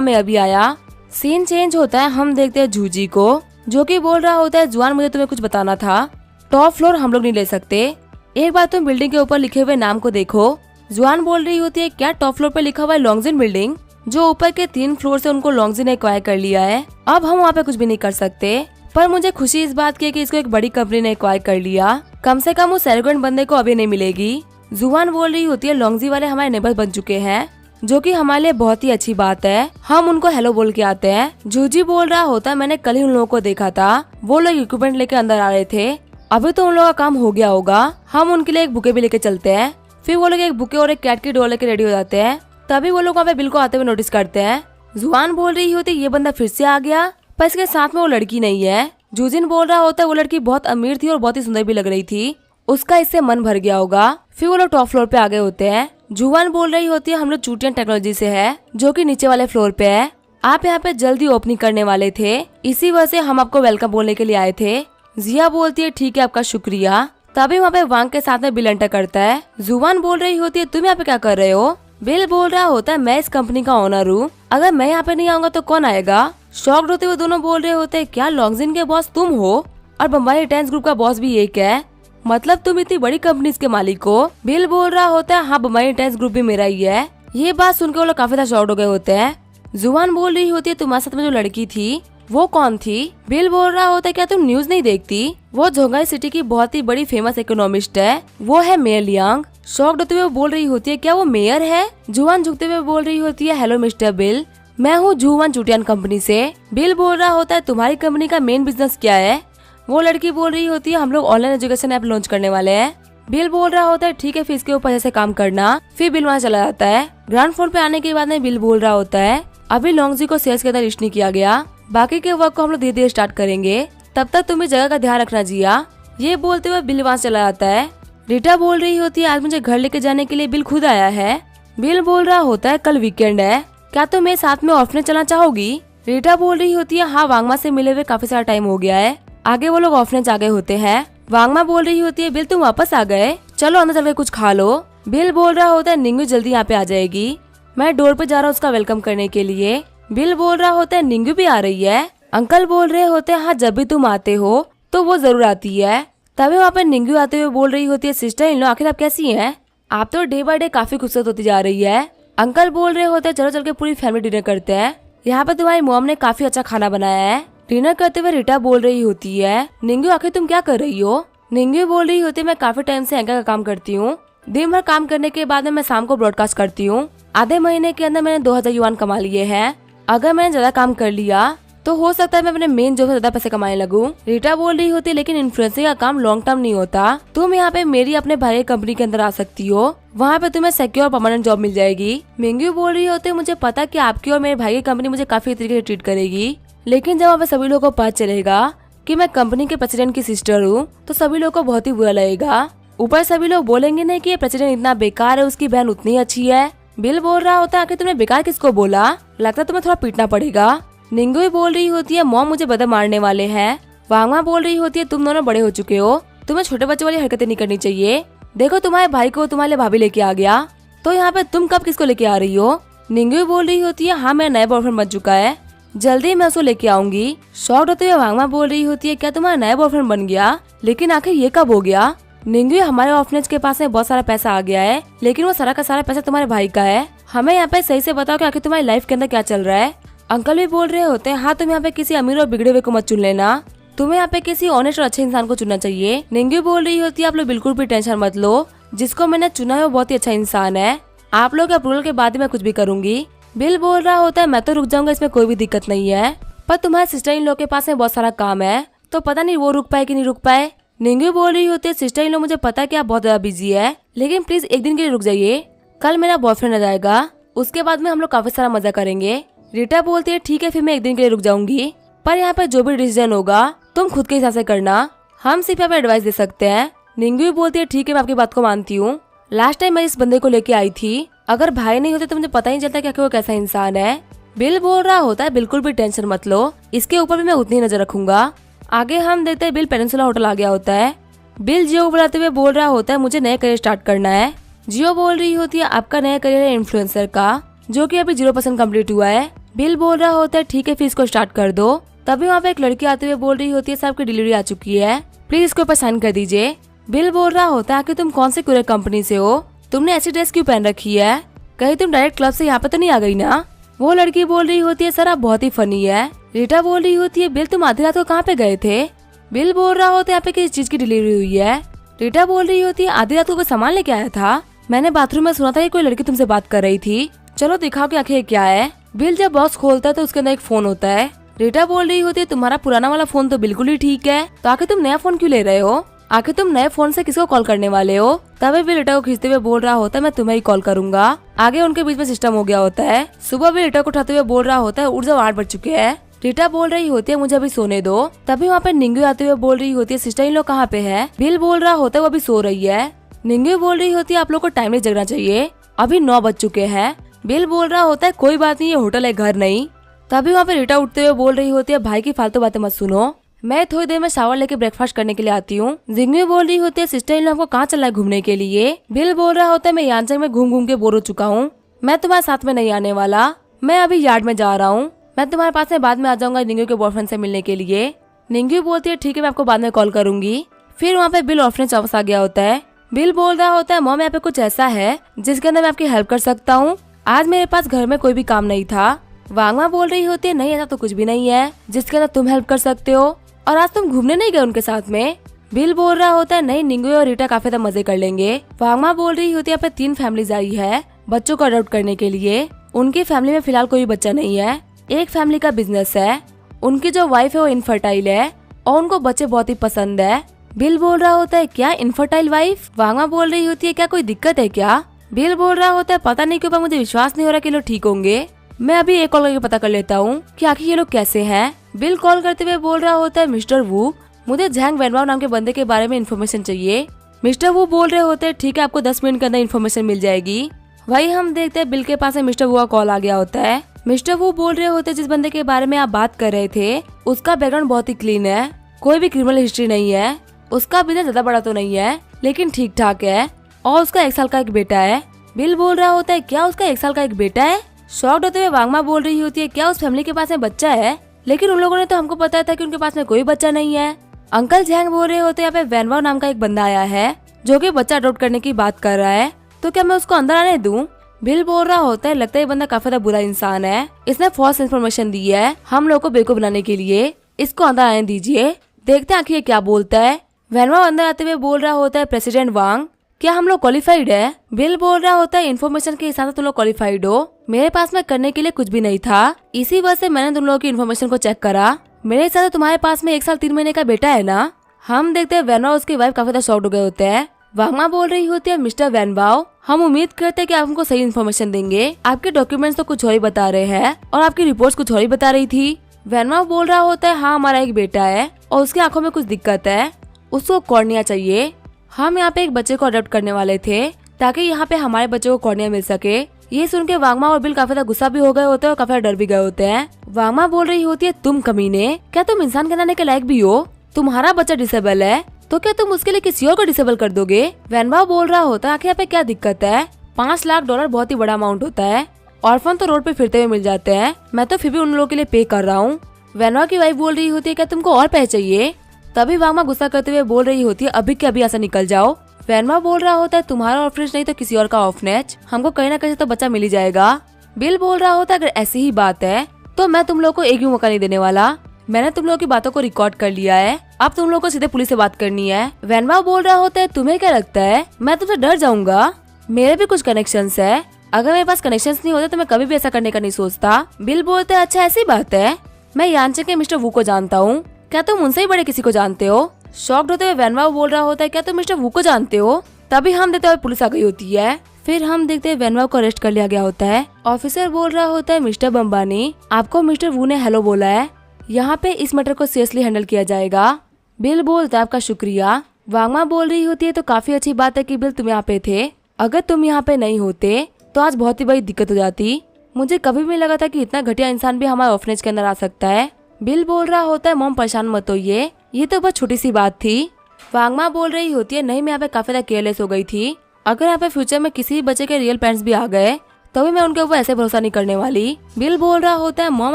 मैं अभी आया। सीन चेंज होता है, हम देखते हैं जूजी को जो कि बोल रहा होता है जुआन मुझे तुम्हें कुछ बताना था, टॉप फ्लोर हम लोग नहीं ले सकते, एक बार तुम बिल्डिंग के ऊपर लिखे हुए नाम को देखो। जुआन बोल रही होती है क्या टॉप फ्लोर पे लिखा हुआ है लॉन्गजिन बिल्डिंग? जो ऊपर के 3 फ्लोर से उनको लॉन्गजिन ने एक्वायर कर लिया है, अब हम वहाँ पे कुछ भी नहीं कर सकते। पर मुझे खुशी इस बात की है कि इसको एक बड़ी कंपनी ने एक्वायर कर लिया, कम से कम उस एरोगेंट बंदे को अभी नहीं मिलेगी। जुआन बोल रही होती है लॉन्गजी वाले हमारे नेबर बन चुके हैं जो कि हमारे लिए बहुत ही अच्छी बात है, हम उनको हेलो बोल के आते हैं। जूजी बोल रहा होता है मैंने कल ही उन लोगों को देखा था, वो लोग इक्विपमेंट लेके अंदर आ रहे थे, अभी तो उन लोगों का काम हो गया होगा, हम उनके लिए एक बुके भी लेके चलते हैं। फिर वो लोग एक बुके और एक कैट की डॉल लेके रेडी हो जाते हैं। तभी वो लोग वहाँ पे बिल को आते हुए नोटिस करते हैं। जुआन बोल रही होती ये बंदा फिर से आ गया, पर इसके साथ में वो लड़की नहीं है। जूजिन बोल रहा होता है वो लड़की बहुत अमीर थी और बहुत ही सुंदर भी लग रही थी, उसका इससे मन भर गया होगा। फिर वो लोग टॉप फ्लोर पे आ गए होते हैं। जुआन बोल रही होती है हम लोग चूटियन टेक्नोलॉजी से है, जो कि नीचे वाले फ्लोर पे है। आप यहाँ पे जल्दी ओपनिंग करने वाले थे, इसी वजह से हम आपको वेलकम बोलने के लिए आए थे। जिया बोलती है ठीक है आपका शुक्रिया। तभी वहाँ पे वांग के साथ में बिल एंटर करता है। जुआन बोल रही होती है तुम यहाँ पे क्या कर रहे हो। बिल बोल रहा होता है मैं इस कंपनी का ओनर हूँ, अगर मैं यहाँ पे नहीं आऊंगा तो कौन आएगा। शॉक्ड होते हुए दोनों बोल रहे होते हैं क्या लॉन्गजिन के बॉस तुम हो और बम्बई टेंस ग्रुप का बॉस भी एक है, मतलब तुम इतनी बड़ी कंपनी के मालिक हो। बिल बोल रहा होता है हाँ बम्बई टेंस ग्रुप भी मेरा ही है। ये बात सुनकर वो लोग काफी ज्यादा शॉक्ड हो गए होते हैं। जुआन बोल रही होती है तुम्हारे साथ में जो लड़की थी वो कौन थी। बिल बोल रहा होता है क्या तुम न्यूज नहीं देखती, वो जोंगाई सिटी की बहुत ही बड़ी फेमस इकोनॉमिस्ट है, वो है मेयर लियांग। शॉक्ड होते हुए बोल रही होती है क्या वो मेयर है। जुआन झुकते हुए बोल रही होती है हेलो मिस्टर बिल, मैं हूँ जुआन चूटियन कंपनी से। बिल बोल रहा होता है तुम्हारी कंपनी का मेन बिजनेस क्या है। वो लड़की बोल रही होती है हम लोग ऑनलाइन एजुकेशन ऐप लॉन्च करने वाले हैं। बिल बोल रहा होता है ठीक है फिर इसके ऊपर ऐसे काम करना। फिर बिल वहाँ चला जाता है। ग्राउंड फ्लोर पे आने के बाद में बिल बोल रहा होता है अभी लॉन्गजी को सेल्स के अंदर लिस्ट नहीं किया गया, बाकी के वर्क को हम लोग धीरे धीरे स्टार्ट करेंगे, तब तक तुम्हें जगह का ध्यान रखना जिया। ये बोलते हुए बिल वहाँ चला जाता है। रीटा बोल रही होती है आज मुझे घर लेके जाने के लिए बिल खुद आया है। बिल बोल रहा होता है कल वीकेंड है, क्या तुम मेरे साथ में ऑर्फनेज चलना चाहोगी। रीटा बोल रही होती है हाँ वांगमा से मिले हुए काफी सारा टाइम हो गया है। आगे वो लोग ऑर्फनेज आ गए होते हैं। वांगमा बोल रही होती है बिल तुम वापस आ गए, चलो अंदर चल के कुछ खा लो। बिल बोल रहा होता है निंगू जल्दी यहाँ पे आ जाएगी, मैं डोर पे जा रहा हूँ उसका वेलकम करने के लिए। बिल बोल रहा होता है निंगू भी आ रही है। अंकल बोल रहे होते हैं हाँ जब भी तुम आते हो तो वो जरूर आती है। तभी वहाँ पे निंगू आते हुए बोल रही होती है सिस्टर इन लो आखिर आप कैसी हैं, आप तो डे बाय डे काफी खूबसूरत होती जा रही है। अंकल बोल रहे होते हैं चलो चल के पूरी फैमिली डिनर करते हैं, यहाँ पे तुम्हारी मॉम ने काफी अच्छा खाना बनाया है। डिनर करते हुए रीटा बोल रही होती है निंगू आखिर तुम क्या कर रही हो। निंगू बोल रही होती है मैं काफी टाइम से एंकर का काम करती हूँ, दिन भर काम करने के बाद में मैं शाम को ब्रॉडकास्ट करती हूँ। आधे महीने के अंदर मैंने 2000 युआन कमा लिए हैं, अगर मैंने ज्यादा काम कर लिया तो हो सकता है मैं अपने मेन जॉब से ज्यादा पैसे कमाने लगूं। रीटा बोल रही होती है लेकिन इन्फ्लुएंसिंग का काम लॉन्ग टर्म नहीं होता, तुम यहाँ पे मेरी अपने भाई की कंपनी के अंदर आ सकती हो, वहाँ पे तुम्हें सिक्योर परमानेंट जॉब मिल जाएगी। मिंगू बोल रही होती है मुझे पता कि आपकी और मेरे भाई की कंपनी मुझे काफी तरीके से ट्रीट करेगी, लेकिन जब वहाँ पे सभी लोगों को पता चलेगा कि मैं कंपनी के प्रेसिडेंट की सिस्टर हूँ तो सभी लोगों को बहुत ही बुरा लगेगा। ऊपर सभी लोग बोलेंगे नहीं कि ये प्रेसिडेंट इतना बेकार है, उसकी बहन उतनी अच्छी है। बिल बोल रहा होता है आखिर तुमने बेकार किसको बोला, लगता है तुम्हें थोड़ा पीटना पड़ेगा। निंगू बोल रही होती है मॉम मुझे बदर मारने वाले हैं। वांगमा बोल रही होती है तुम दोनों बड़े हो चुके हो, तुम्हें छोटे बच्चे वाली हरकतें नहीं करनी चाहिए, देखो तुम्हारे भाई को तुम्हारे भाभी लेके आ गया, तो यहाँ पे तुम कब किसको लेके आ रही हो। निंगू बोल रही होती है हाँ मेरा नया बॉयफ्रेंड बन चुका है, जल्दी मैं उसको लेके आऊंगी। शॉक्ड होते हुए वांगमा बोल रही होती है क्या तुम्हारा नया बॉयफ्रेंड बन गया, लेकिन आखिर ये कब हो गया। निंगू हमारे ऑर्फनेज के पास में बहुत सारा पैसा आ गया है, लेकिन वो सारा का सारा पैसा तुम्हारे भाई का है, हमें यहाँ पे सही से बताओ कि आखिर तुम्हारी लाइफ के अंदर क्या चल रहा है। अंकल भी बोल रहे होते हैं हाँ तुम यहाँ पे किसी अमीर और बिगड़े हुए को मत चुन लेना, तुम्हें यहाँ पे किसी ऑनेस्ट और अच्छे इंसान को चुनना चाहिए। निंगू बोल रही होती है आप लोग बिल्कुल भी टेंशन मत लो, जिसको मैंने चुना है वो बहुत ही अच्छा इंसान है, आप लोग के अप्रूवल के बाद ही मैं कुछ भी करूंगी। बिल बोल रहा होता है मैं तो रुक जाऊंगा, इसमें कोई भी दिक्कत नहीं है, पर तुम्हारे सिस्टर इन लोग के पास में बहुत सारा काम है, तो पता नहीं वो रुक पाए कि नहीं रुक पाए। निंगू बोल रही होती है सिस्टर इन लोग मुझे पता है कि आप बहुत ज्यादा बिजी है, लेकिन प्लीज एक दिन के लिए रुक जाइए, कल मेरा बॉयफ्रेंड आ जाएगा, उसके बाद में हम लोग काफी सारा मजा करेंगे। रीटा बोलती है ठीक है फिर मैं एक दिन के लिए रुक जाऊंगी, पर यहाँ पे जो भी डिसीजन होगा तुम खुद के हिसाब से करना, हम सिर्फ यहाँ पे एडवाइस दे सकते हैं। निंगू बोलती है ठीक है मैं आपकी बात को मानती हूँ, लास्ट टाइम मैं इस बंदे को लेके आई थी, अगर भाई नहीं होते तो मुझे पता ही नहीं चलता कि वो कैसा इंसान है। बिल बोल रहा होता है बिल्कुल भी टेंशन मत लो, इसके ऊपर भी मैं उतनी नजर रखूंगा। आगे हम देखते हैं बिल पेनिनसुला होटल आ गया होता है। बिल जियो को बुलाते हुए बोल रहा होता है मुझे नया करियर स्टार्ट करना है। जियो बोल रही होती है आपका नया करियर है इन्फ्लुएंसर का, जो कि अभी 0% कम्प्लीट हुआ है। बिल बोल रहा होता है ठीक है फिर इसको स्टार्ट कर दो। तभी वहाँ पे एक लड़की आते हुए बोल रही होती है साहब की डिलीवरी आ चुकी है, प्लीज इसके ऊपर साइन कर दीजिए। बिल बोल रहा होता है कि तुम कौन से कुरियर कंपनी से हो, तुमने ऐसी ड्रेस क्यों पहन रखी है, कहीं तुम डायरेक्ट क्लब से यहाँ पे तो नहीं आ गई ना। वो लड़की बोल रही होती है सर आप बहुत ही फनी है। रीटा बोल रही होती है बिल तुम आधी रात को कहाँ पे गए थे। बिल बोल रहा होता है यहाँ पे किस चीज की डिलीवरी हुई है। रीटा बोल रही होती है आधी रात को कोई सामान लेके आया था, मैंने बाथरूम में सुना था कि कोई लड़की तुमसे बात कर रही थी, चलो दिखाओ कि आखिर क्या है। बिल जब बॉक्स खोलता है तो उसके अंदर एक फोन होता है। रीटा बोल रही होती है तुम्हारा पुराना वाला फोन तो बिल्कुल ही ठीक है, तो आखिर तुम नया फोन क्यों ले रहे हो, आखिर तुम नए फोन से किसको कॉल करने वाले हो। तभी बिल रीटा को खींचते हुए बोल रहा होता है मैं तुम्हें ही कॉल करूंगा, आगे उनके बीच में सिस्टम हो गया होता है। सुबह भी रीटा को उठाते हुए बोल रहा होता है उठ जाओ 8 बज चुके हैं। रीटा बोल रही होती है मुझे अभी सोने दो। तभी वहाँ पे निंगू आते हुए बोल रही होती है सिस्टर इन लोग कहाँ पे है। बिल बोल रहा होता है वो अभी सो रही है। निंगू बोल रही होती है आप लोग को टाइम नहीं जगना चाहिए, अभी 9 बज चुके हैं। बिल बोल रहा होता है कोई बात नहीं ये होटल है घर नहीं। तभी वहाँ पे रीटा उठते हुए बोल रही होती है भाई की फालतू बातें मत सुनो, मैं थोड़ी देर में शावर लेके ब्रेकफास्ट करने के लिए आती हूँ। जिंगमी बोल रही होती है सिस्टर इन लोग हमको कहाँ चलना है घूमने के लिए। बिल बोल रहा होता है मैं यानचंग में घूम घूम के बोर हो चुका हूँ, मैं तुम्हारे साथ में नहीं आने वाला, मैं अभी यार्ड में जा रहा हूँ, मैं तुम्हारे पास में बाद में आ जाऊंगा निंगू के बॉयफ्रेंड से मिलने के लिए। निंगू बोलती है ठीक है मैं आपको बाद में कॉल करूंगी। फिर वहाँ पे बिल ऑर्फनेज वापस आ गया होता है। बिल बोल रहा होता है मॉम यहाँ पे कुछ ऐसा है जिसके अंदर मैं आपकी हेल्प कर सकता हूँ, आज मेरे पास घर में कोई भी काम नहीं था। वांगमा बोल रही होती है नहीं ऐसा तो कुछ भी नहीं है जिसके अंदर तुम हेल्प कर सकते हो, और आज तुम घूमने नहीं गए उनके साथ में। बिल बोल रहा होता है नहीं निंगू और रीटा काफी ज्यादा मजे कर लेंगे। वांगमा बोल रही होती है यहाँ पे 3 फैमिलीज आई है बच्चों को अडॉप्ट करने के लिए, उनकी फैमिली में फिलहाल कोई बच्चा नहीं है, एक फैमिली का बिजनेस है, उनकी जो वाइफ है वो इनफर्टाइल है और उनको बच्चे बहुत ही पसंद है। बिल बोल रहा होता है क्या इनफर्टाइल वाइफ। वांगमा बोल रही होती है क्या कोई दिक्कत है क्या। बिल बोल रहा होता है पता नहीं क्यों पर मुझे विश्वास नहीं हो रहा कि लोग ठीक होंगे, मैं अभी एक कॉल करके पता कर लेता हूँ कि आखिर ये लोग कैसे हैं। बिल कॉल करते हुए बोल रहा होता है मिस्टर वू मुझे झैंग वेनवाओ नाम के बंदे के बारे में इन्फॉर्मेशन चाहिए। मिस्टर वू बोल रहे होते हैं ठीक है आपको 10 मिनट के अंदर इन्फॉर्मेशन मिल जाएगी। वही हम देखते हैं बिल के पास मिस्टर वू का कॉल आ गया होता है। मिस्टर वू बोल रहे होते जिस बंदे के बारे में आप बात कर रहे थे उसका बैकग्राउंड बहुत ही क्लीन है, कोई भी क्रिमिनल हिस्ट्री नहीं है, उसका बिजनेस ज्यादा बड़ा तो नहीं है लेकिन ठीक ठाक है और उसका 1 साल का एक बेटा है। बिल बोल रहा होता है क्या उसका 1 साल का एक बेटा है। शॉक्ड होते हुए वांगमा बोल रही होती है क्या उस फैमिली के पास में बच्चा है, लेकिन उन लोगों ने तो हमको बताया था कि उनके पास में कोई बच्चा नहीं है। अंकल झैंग बोल रहे होते यहाँ पे वेनवाओ नाम का एक बंदा आया है जो कि बच्चा अडॉप्ट करने की बात कर रहा है, तो क्या मैं उसको अंदर आने दूं। बिल बोल रहा होता है लगता है ये बंदा काफी ज्यादा बुरा इंसान है, इसने फॉल्स इन्फॉर्मेशन दी है हम लोग को बेवकूफ बनाने के लिए, इसको अंदर आने दीजिए, देखते हैं आखिर ये क्या बोलता है। वेनवाओ अंदर आते हुए बोल रहा होता है प्रेसिडेंट वांग क्या हम लोग क्वालिफाइड है। बिल बोल रहा होता है इन्फॉर्मेशन के हिसाब से तुम लोग क्वालिफाइड हो, मेरे पास में करने के लिए कुछ भी नहीं था, इसी वजह से मैंने तुम लोगों की इन्फॉर्मेशन को चेक करा, मेरे हिसाब से तुम्हारे पास में 1 साल 3 महीने का बेटा है ना। हम देखते हैं वेनवाओ उसकी वाइफ काफी ज्यादा शॉक्ड हो गए होते हैं। वांगमा बोल रही होती है मिस्टर वेनवाओ हम उम्मीद करते हैं कि आप हमको सही इन्फॉर्मेशन देंगे, आपके डॉक्यूमेंट्स तो कुछ और ही बता रहे हैं और आपकी रिपोर्ट्स कुछ और ही बता रही थी। वेनवाओ बोल रहा होता है हाँ हमारा एक बेटा है और उसकी आंखों में कुछ दिक्कत है, उसको कॉर्निया चाहिए, हम यहाँ पे एक बच्चे को अडॉप्ट करने वाले थे ताकि यहाँ पे हमारे बच्चे को कॉर्निया मिल सके। ये सुन के वांगमा और बिल काफी ज्यादा गुस्सा भी हो गए होते हैं और काफी डर भी गए होते हैं। वांगमा बोल रही होती है तुम कमीने क्या तुम इंसान कहलाने के लायक भी हो, तुम्हारा बच्चा डिसेबल है तो क्या तुम उसके लिए किसी और को डिसेबल कर दोगे। वेनवाओ बोल रहा होता है आखिर यहाँ पे क्या दिक्कत है, $5 लाख बहुत ही बड़ा अमाउंट होता है, ऑर्फन तो रोड पे फिरते हुए मिल जाते हैं, मैं तो फिर भी उन लोगों के लिए पे कर रहा हूँ। वेनवाओ की वाइफ बोल रही होती है क्या तुमको और पैसे चाहिए। तभी वांगमा गुस्सा करते हुए बोल रही होती है अभी के अभी ऐसा निकल जाओ। वेनवाओ बोल रहा होता है तुम्हारा ऑर्फनेज नहीं तो किसी और का ऑर्फनेज, हमको कहीं ना कहीं तो बच्चा मिल ही जाएगा। बिल बोल रहा होता है अगर ऐसी ही बात है तो मैं तुम लोग को एक भी मौका नहीं देने वाला, मैंने तुम लोगों की बातों को रिकॉर्ड कर लिया है, अब तुम लोग को सीधे पुलिस से बात करनी है। वेनवाओ बोल रहा होता है तुम्हें क्या लगता है मैं तुमसे डर जाऊंगा, मेरे भी कुछ कनेक्शंस है, अगर मेरे पास कनेक्शंस नहीं होते तो मैं कभी भी ऐसा करने का नहीं सोचता। बिल बोलते है अच्छा ऐसी बात है, मैं यानचंग के मिस्टर वू को जानता हूँ, क्या तुम उनसे ही बड़े किसी को जानते हो। शॉक्ड होते हुए वेनवाओ बोल रहा होता है क्या तुम मिस्टर वू को जानते हो। तभी हम देखते हुए पुलिस आ गई होती है। फिर हम देखते हैं वेनवाओ को अरेस्ट कर लिया गया होता है। ऑफिसर बोल रहा होता है मिस्टर बम्बानी आपको मिस्टर वू ने हेलो बोला है, यहाँ पे इस मैटर को सीरियसली हैंडल किया जाएगा। बिल बोलता है आपका शुक्रिया। वांगमा बोल रही होती है तो काफी अच्छी बात है कि बिल तुम यहाँ पे थे, अगर तुम यहाँ पे नहीं होते तो आज बहुत ही बड़ी दिक्कत हो जाती, मुझे कभी भी नहीं लगा था कि इतना घटिया इंसान भी हमारे ऑर्फनेज के अंदर आ सकता है। बिल बोल रहा होता है मॉम परेशान मत होइए, ये तो बस छोटी सी बात थी। वांगमा बोल रही होती है नहीं मैं यहाँ पे काफी ज्यादा केयरलेस हो गई थी, अगर यहाँ पे फ्यूचर में किसी भी बच्चे के रियल पेरेंट्स भी आ गए तो भी मैं उनके ऊपर ऐसे भरोसा नहीं करने वाली। बिल बोल रहा होता है मॉम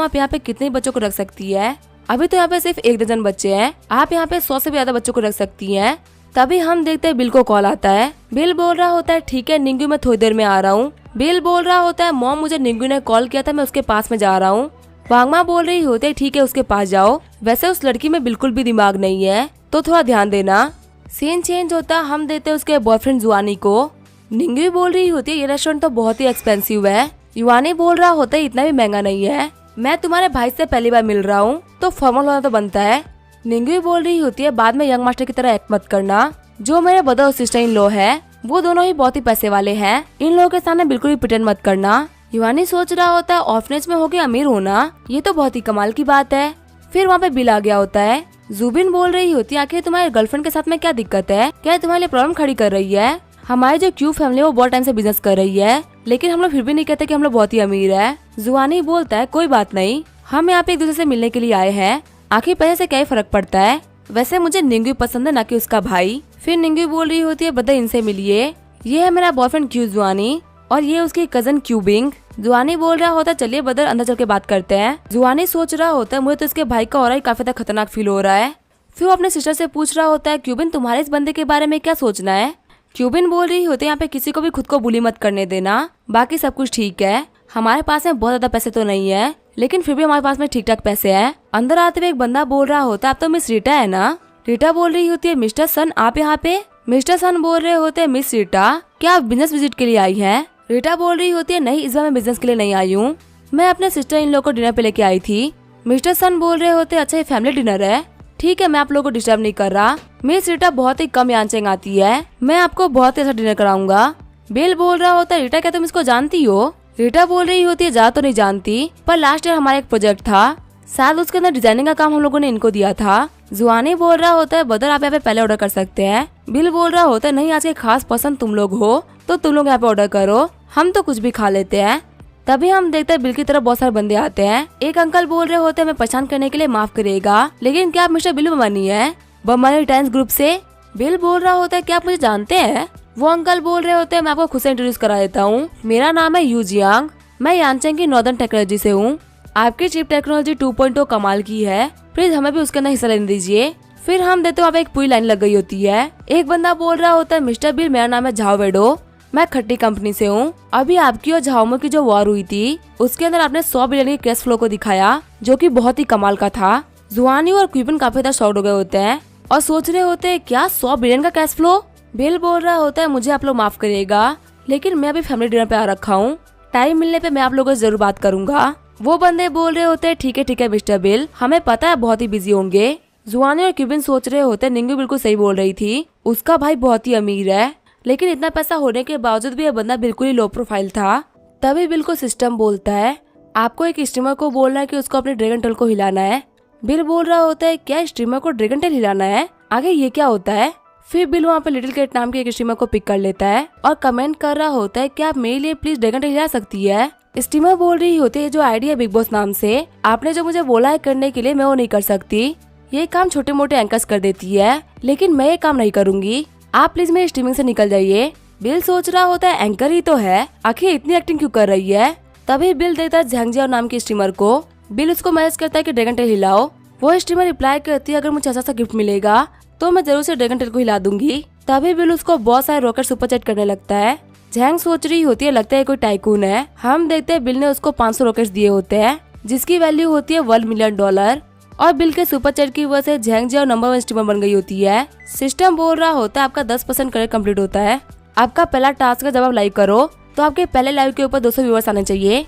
आप यहाँ पे कितने बच्चों को रख सकती है, अभी तो यहाँ पे सिर्फ 1 दर्जन बच्चे हैं, आप यहाँ पे 100 से भी ज्यादा बच्चों को रख सकती हैं। तभी हम देखते हैं बिल को कॉल आता है। बिल बोल रहा होता है ठीक है निंगू मैं थोड़ी देर में आ रहा हूँ। बिल बोल रहा होता है मॉम मुझे निंगू ने कॉल किया था मैं उसके पास में जा रहा हूँ। वांगमा बोल रही होती है ठीक है उसके पास जाओ, वैसे उस लड़की में बिल्कुल भी दिमाग नहीं है तो थोड़ा ध्यान देना। सीन चेंज होता हम देते उसके बॉयफ्रेंड जुआनी को। निंगू बोल रही होती है ये रेस्टोरेंट तो बहुत ही एक्सपेंसिव है। युवानी बोल रहा होता है इतना भी महंगा नहीं है, मैं तुम्हारे भाई से पहली बार मिल रहा हूँ तो फॉर्मल होना तो बनता है। निंगू बोल रही होती है बाद में यंग मास्टर की तरह एक्ट मत करना, जो मेरे ब्रदर और सिस्टर इन लॉ है वो दोनों ही बहुत ही पैसे वाले हैं, इन लोगों के सामने बिल्कुल भी प्रिटेंड मत करना। युवानी सोच रहा होता है ऑर्फनेज में होके अमीर होना, ये तो बहुत ही कमाल की बात है। फिर वहाँ पे बिल आ गया होता है। जुबिन बोल रही होती है आखिर तुम्हारे गर्लफ्रेंड के साथ में क्या दिक्कत है, क्या तुम्हारे लिए प्रॉब्लम खड़ी कर रही है। हमारी जो क्यू फैमिली है वो बहुत टाइम से बिजनेस कर रही है, लेकिन हम लोग फिर भी नहीं कहते कि हम लोग बहुत ही अमीर है। जुआनी बोलता है कोई बात नहीं, हम यहाँ पे एक दूसरे से मिलने के लिए आए हैं, आखिर पैसे से क्या ही फर्क पड़ता है। वैसे मुझे निंगू पसंद है, ना कि उसका भाई। फिर निंगू बोल रही होती है बता इनसे मिलिए, ये है मेरा बॉयफ्रेंड क्यू जुआनी और ये उसकी कजन क्यूबिंग। जुआनी बोल रहा होता है चलिए बदर अंदर चल के बात करते हैं। जुआनी सोच रहा होता है मुझे तो इसके भाई का और ही काफी ज्यादा खतरनाक फील हो रहा है। फिर वो अपने सिस्टर से पूछ रहा होता है क्यूबिन तुम्हारे इस बंदे के बारे में क्या सोचना है। क्यूबिन बोल रही होती है यहाँ पे किसी को भी खुद को बुली मत करने देना, बाकी सब कुछ ठीक है। हमारे पास में बहुत ज्यादा पैसे तो नहीं है, लेकिन फिर भी हमारे पास में ठीक ठाक पैसे है। अंदर आते हुए एक बंदा बोल रहा होता है आप तो मिस रीटा है ना। रीटा बोल रही होती है मिस्टर सन आप यहाँ पे। मिस्टर सन बोल रहे होते हैं मिस रीटा क्या आप बिजनेस विजिट के लिए आई है। रीटा बोल रही होती है नहीं इस बार मैं बिजनेस के लिए नहीं आई हूँ, मैं अपने सिस्टर इन लोगों को डिनर पे लेके आई थी। मिस्टर सन बोल रहे होते अच्छा ये फैमिली डिनर है, ठीक है मैं आप लोगों को डिस्टर्ब नहीं कर रहा। मिस रीटा बहुत ही कम यानचेंग आती है, मैं आपको बहुत ही अच्छा डिनर कराऊंगा। बिल बोल रहा होता है रीटा क्या तुम इसको जानती हो। रीटा बोल रही होती है जा तो नहीं जानती, पर लास्ट ईयर हमारा एक प्रोजेक्ट था, शायद उसके अंदर डिजाइनिंग का काम हम लोगों ने इनको दिया था। जुआनी बोल रहा होता है बदर आप यहाँ पे पहले ऑर्डर कर सकते हैं। बिल बोल रहा होता है नहीं आज के खास पसंद तुम लोग हो तो तुम लोग यहाँ पे ऑर्डर करो, हम तो कुछ भी खा लेते हैं। तभी हम देखते हैं बिल की तरफ बहुत सारे बंदे आते हैं। एक अंकल बोल रहे होते हैं मैं पहचान करने के लिए माफ करिएगा, लेकिन क्या आप मिस्टर बिल बमानी है बमानी रिटायर्स ग्रुप से। बिल बोल रहा होता है क्या आप मुझे जानते हैं। वो अंकल बोल रहे होते हैं मैं आपको खुद से इंट्रोड्यूस करा देता हूँ, मेरा नाम है यू जियांग, मैं यानचेंग की नॉर्दर्न टेक्नोलॉजी से हूँ। आपकी चिप टेक्नोलॉजी 2.0 कमाल की है, प्लीज हमें भी उसके अंदर हिस्सा लेने दीजिए। फिर हम देते वहाँ पे एक पूरी लाइन लग गई होती है। एक बंदा बोल रहा होता है मिस्टर बिल मेरा नाम है झाओ वेडो, मैं खट्टी कंपनी से हूँ। अभी आपकी और झाओमो की जो वॉर हुई थी उसके अंदर आपने 100 बिलियन के कैश फ्लो को दिखाया जो कि बहुत ही कमाल का था। जुआनी और क्यूबिन काफी ज्यादा शॉक्ड हो गए होते हैं और सोच रहे होते हैं क्या 100 बिलियन का कैश फ्लो। बिल बोल रहा होता है मुझे आप लोग माफ करिएगा, लेकिन मैं अभी फैमिली डिनर पे आ रखा हूँ, टाइम मिलने पे मैं आप लोगों से जरूर बात करूंगा। वो बंदे बोल रहे होते हैं ठीक है मिस्टर बिल, हमें पता है बहुत ही बिजी होंगे। जुआनी और क्यूबिन सोच रहे होते हैं निंगू बिल्कुल सही बोल रही थी, उसका भाई बहुत ही अमीर है, लेकिन इतना पैसा होने के बावजूद भी यह बंदा बिल्कुल ही लो प्रोफाइल था। तभी बिल को सिस्टम बोलता है आपको एक स्ट्रीमर को बोलना है कि उसको अपने ड्रैगन टेल को हिलाना है। बिल बोल रहा होता है क्या स्ट्रीमर को ड्रैगन टेल हिलाना है, आगे ये क्या होता है। फिर बिल वहाँ पे लिटिल कैट नाम के एक स्ट्रीमर को पिक कर लेता है और कमेंट कर रहा होता है क्या आप मेरे लिए प्लीज ड्रैगन टेल हिला सकती है। स्ट्रीमर बोल रही होती है जो आइडिया बिग बॉस नाम से आपने जो मुझे बोला है करने के लिए मैं वो नहीं कर सकती, ये काम छोटे मोटे एंकर्स कर देती है, लेकिन मैं ये काम नहीं करूंगी, आप प्लीज मेरी स्ट्रीमिंग से निकल जाइए। बिल सोच रहा होता है एंकर ही तो है, आखिर इतनी एक्टिंग क्यों कर रही है। तभी बिल देखता है झांगजियाओ नाम की स्ट्रीमर को। बिल उसको मैसेज करता है कि ड्रैगन टेल हिलाओ। वो स्ट्रीमर रिप्लाई करती है अगर मुझे अच्छा सा गिफ्ट मिलेगा तो मैं जरूर से ड्रैगन टेल को हिला दूंगी। तभी बिल उसको बहुत सारे रॉकेट सुपर चैट करने लगता है। झैंग सोच रही होती है लगता है कोई टाइकून है। हम देखते हैं बिल ने उसको 500 रॉकेट्स दिए होते हैं जिसकी वैल्यू होती है $1 मिलियन और बिल के सुपर चैट की वजह से झांगजियाओ नंबर 1 स्ट्रीमर बन गई होती है। सिस्टम बोल रहा होता है आपका 10% करेक्ट कंप्लीट होता है, आपका पहला टास्क है जब आप लाइव करो तो आपके पहले लाइव के ऊपर 200 व्यूअर्स आने चाहिए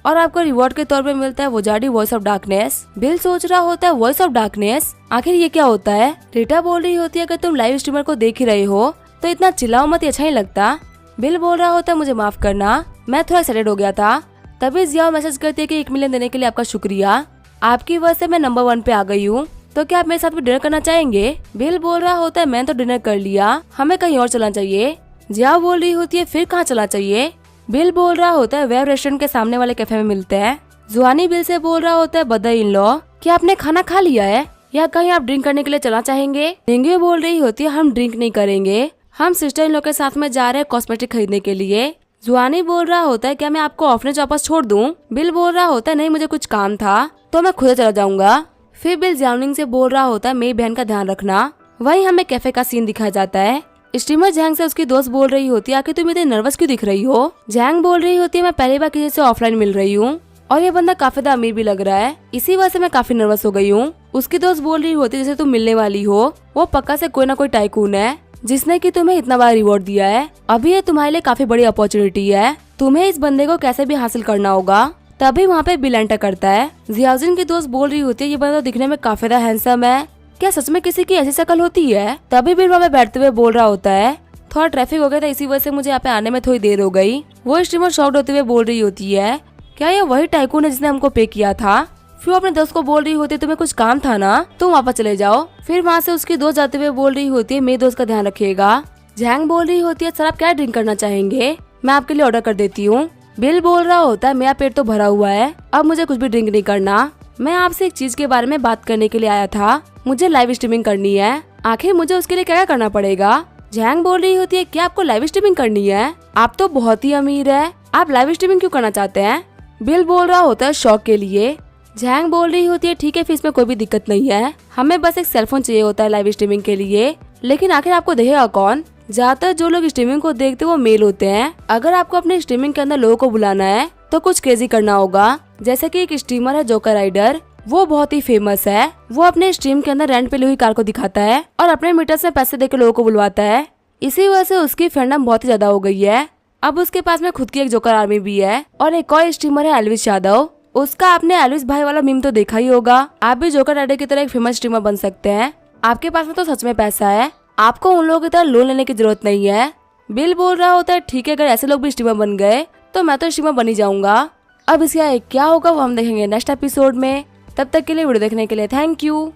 और आपको रिवॉर्ड के तौर पे मिलता है वोजाडी वॉइस ऑफ डार्कनेस। बिल सोच रहा होता है वॉइस ऑफ डार्कनेस आखिर ये क्या होता है। रीटा बोल रही होती है अगर तुम लाइव स्ट्रीमर को देख ही रहे हो तो इतना चिल्लाओ मत, अच्छा ही लगता। बिल बोल रहा होता है मुझे माफ करना, मैं थोड़ा एक्साइटेड हो गया था। तभी जियाओ मैसेज करती है कि 1 मिलियन देने के लिए आपका शुक्रिया, आपकी वजह से मैं नंबर 1 पे आ गई हूँ, तो क्या आप मेरे साथ में डिनर करना चाहेंगे। बिल बोल रहा होता है मैंने तो डिनर कर लिया, हमें कहीं और चलना चाहिए। जियाओ बोल रही होती है फिर कहाँ चलना चाहिए। बिल बोल रहा होता है वेब रेस्टोरेंट के सामने वाले कैफे में मिलते हैं। जुआनी बिल से बोल रहा होता है बदर इन लॉ क्या आपने खाना खा लिया है या कहीं आप ड्रिंक करने के लिए चलना चाहेंगे। रिंगे बोल रही होती है हम ड्रिंक नहीं करेंगे, हम सिस्टर इन लॉ के साथ में जा रहे हैं कॉस्मेटिक खरीदने के लिए। जुआनी बोल रहा होता है क्या मैं आपको ऑर्फनेज वापस छोड़ दूं। बिल बोल रहा होता है नहीं मुझे कुछ काम था तो मैं खुद चला जाऊंगा। फिर बिल जियांग से बोल रहा होता है मेरी बहन का ध्यान रखना। वहीं हमें कैफे का सीन दिखाया जाता है। स्ट्रीमर जैंग से उसकी दोस्त बोल रही होती है आखिर तुम इतनी नर्वस क्यों दिख रही हो। जैंग बोल रही होती है मैं पहली बार किसी से ऑफलाइन मिल रही हूँ और ये बंदा काफी ज्यादा अमीर भी लग रहा है, इसी वजह से मैं काफी नर्वस हो गई हूँ। उसकी दोस्त बोल रही होती है जैसे तुम मिलने वाली हो वो पक्का से कोई ना कोई टाइकून है जिसने कि तुम्हें इतना बड़ा रिवॉर्ड दिया है, अभी ये तुम्हारे लिए काफी बड़ी अपॉर्चुनिटी है, तुम्हें इस बंदे को कैसे भी हासिल करना होगा। तभी वहाँ पे बिल एंटर करता है। जियाजिन की दोस्त बोल रही होती है ये बंदा दिखने में काफी ज्यादा हैंडसम है, क्या सच में किसी की ऐसी शक्ल होती है। तभी बिल वहाँ पे बैठते हुए बोल रहा होता है थोड़ा ट्रैफिक हो गया था, इसी वजह से मुझे यहाँ पे आने में थोड़ी देर हो गई। वो स्ट्रीमर शॉक्ड होते हुए बोल रही होती है, क्या ये वही टाइकून है जिसने हमको पे किया था? फिर अपने दोस्त को बोल रही होती है, तुम्हें कुछ काम था ना, तुम वापस चले जाओ। फिर वहाँ से उसकी दोस्त जाते हुए बोल रही होती है, मेरे दोस्त का ध्यान रखिएगा। जैंग बोल रही होती है, सर आप क्या ड्रिंक करना चाहेंगे? मैं आपके लिए ऑर्डर कर देती हूँ। बिल बोल रहा होता है, मेरा पेट तो भरा हुआ है, अब मुझे कुछ भी ड्रिंक नहीं करना। मैं आपसे एक चीज के बारे में बात करने के लिए आया था, मुझे लाइव स्ट्रीमिंग करनी है। आखिर मुझे उसके लिए क्या करना पड़ेगा? जैंग बोल रही होती है, क्या आपको लाइव स्ट्रीमिंग करनी है? आप तो बहुत ही अमीर है, आप लाइव स्ट्रीमिंग क्यों करना चाहते हैं? बिल बोल रहा होता है, शौक के लिए। जैंग बोल रही होती है, ठीक है फिर इसमें कोई भी दिक्कत नहीं है, हमें बस एक सेलफोन चाहिए होता है लाइव स्ट्रीमिंग के लिए। लेकिन आखिर आपको देखेगा कौन? ज्यादातर जो लोग स्ट्रीमिंग को देखते हैं वो मेल होते हैं। अगर आपको अपने स्ट्रीमिंग के अंदर लोगों को बुलाना है तो कुछ क्रेजी करना होगा। जैसे कि एक स्ट्रीमर है जोकर राइडर, वो बहुत ही फेमस है। वो अपने स्ट्रीम के अंदर रेंट पे ली हुई कार को दिखाता है और अपने मीटर से पैसे देकर लोगों को बुलवाता है। इसी वजह से उसकी फैंडम बहुत ही ज्यादा हो गई है। अब उसके पास में खुद की एक जोकर आर्मी भी है। और एक और स्ट्रीमर है एल्विस यादव, उसका आपने एल्विस भाई वाला मीम तो देखा ही होगा। आप भी जोकर राइडर की तरह एक फेमस स्ट्रीमर बन सकते हैं। आपके पास में तो सच में पैसा है, आपको उन लोगों की तरह लोन लेने की जरूरत नहीं है। बिल बोल रहा होता है, ठीक है अगर ऐसे लोग भी स्ट्रीमर बन गए तो मैं तो स्ट्रीमर बन ही जाऊंगा। अब इसका क्या होगा वो हम देखेंगे नेक्स्ट एपिसोड में। तब तक के लिए वीडियो देखने के लिए थैंक यू।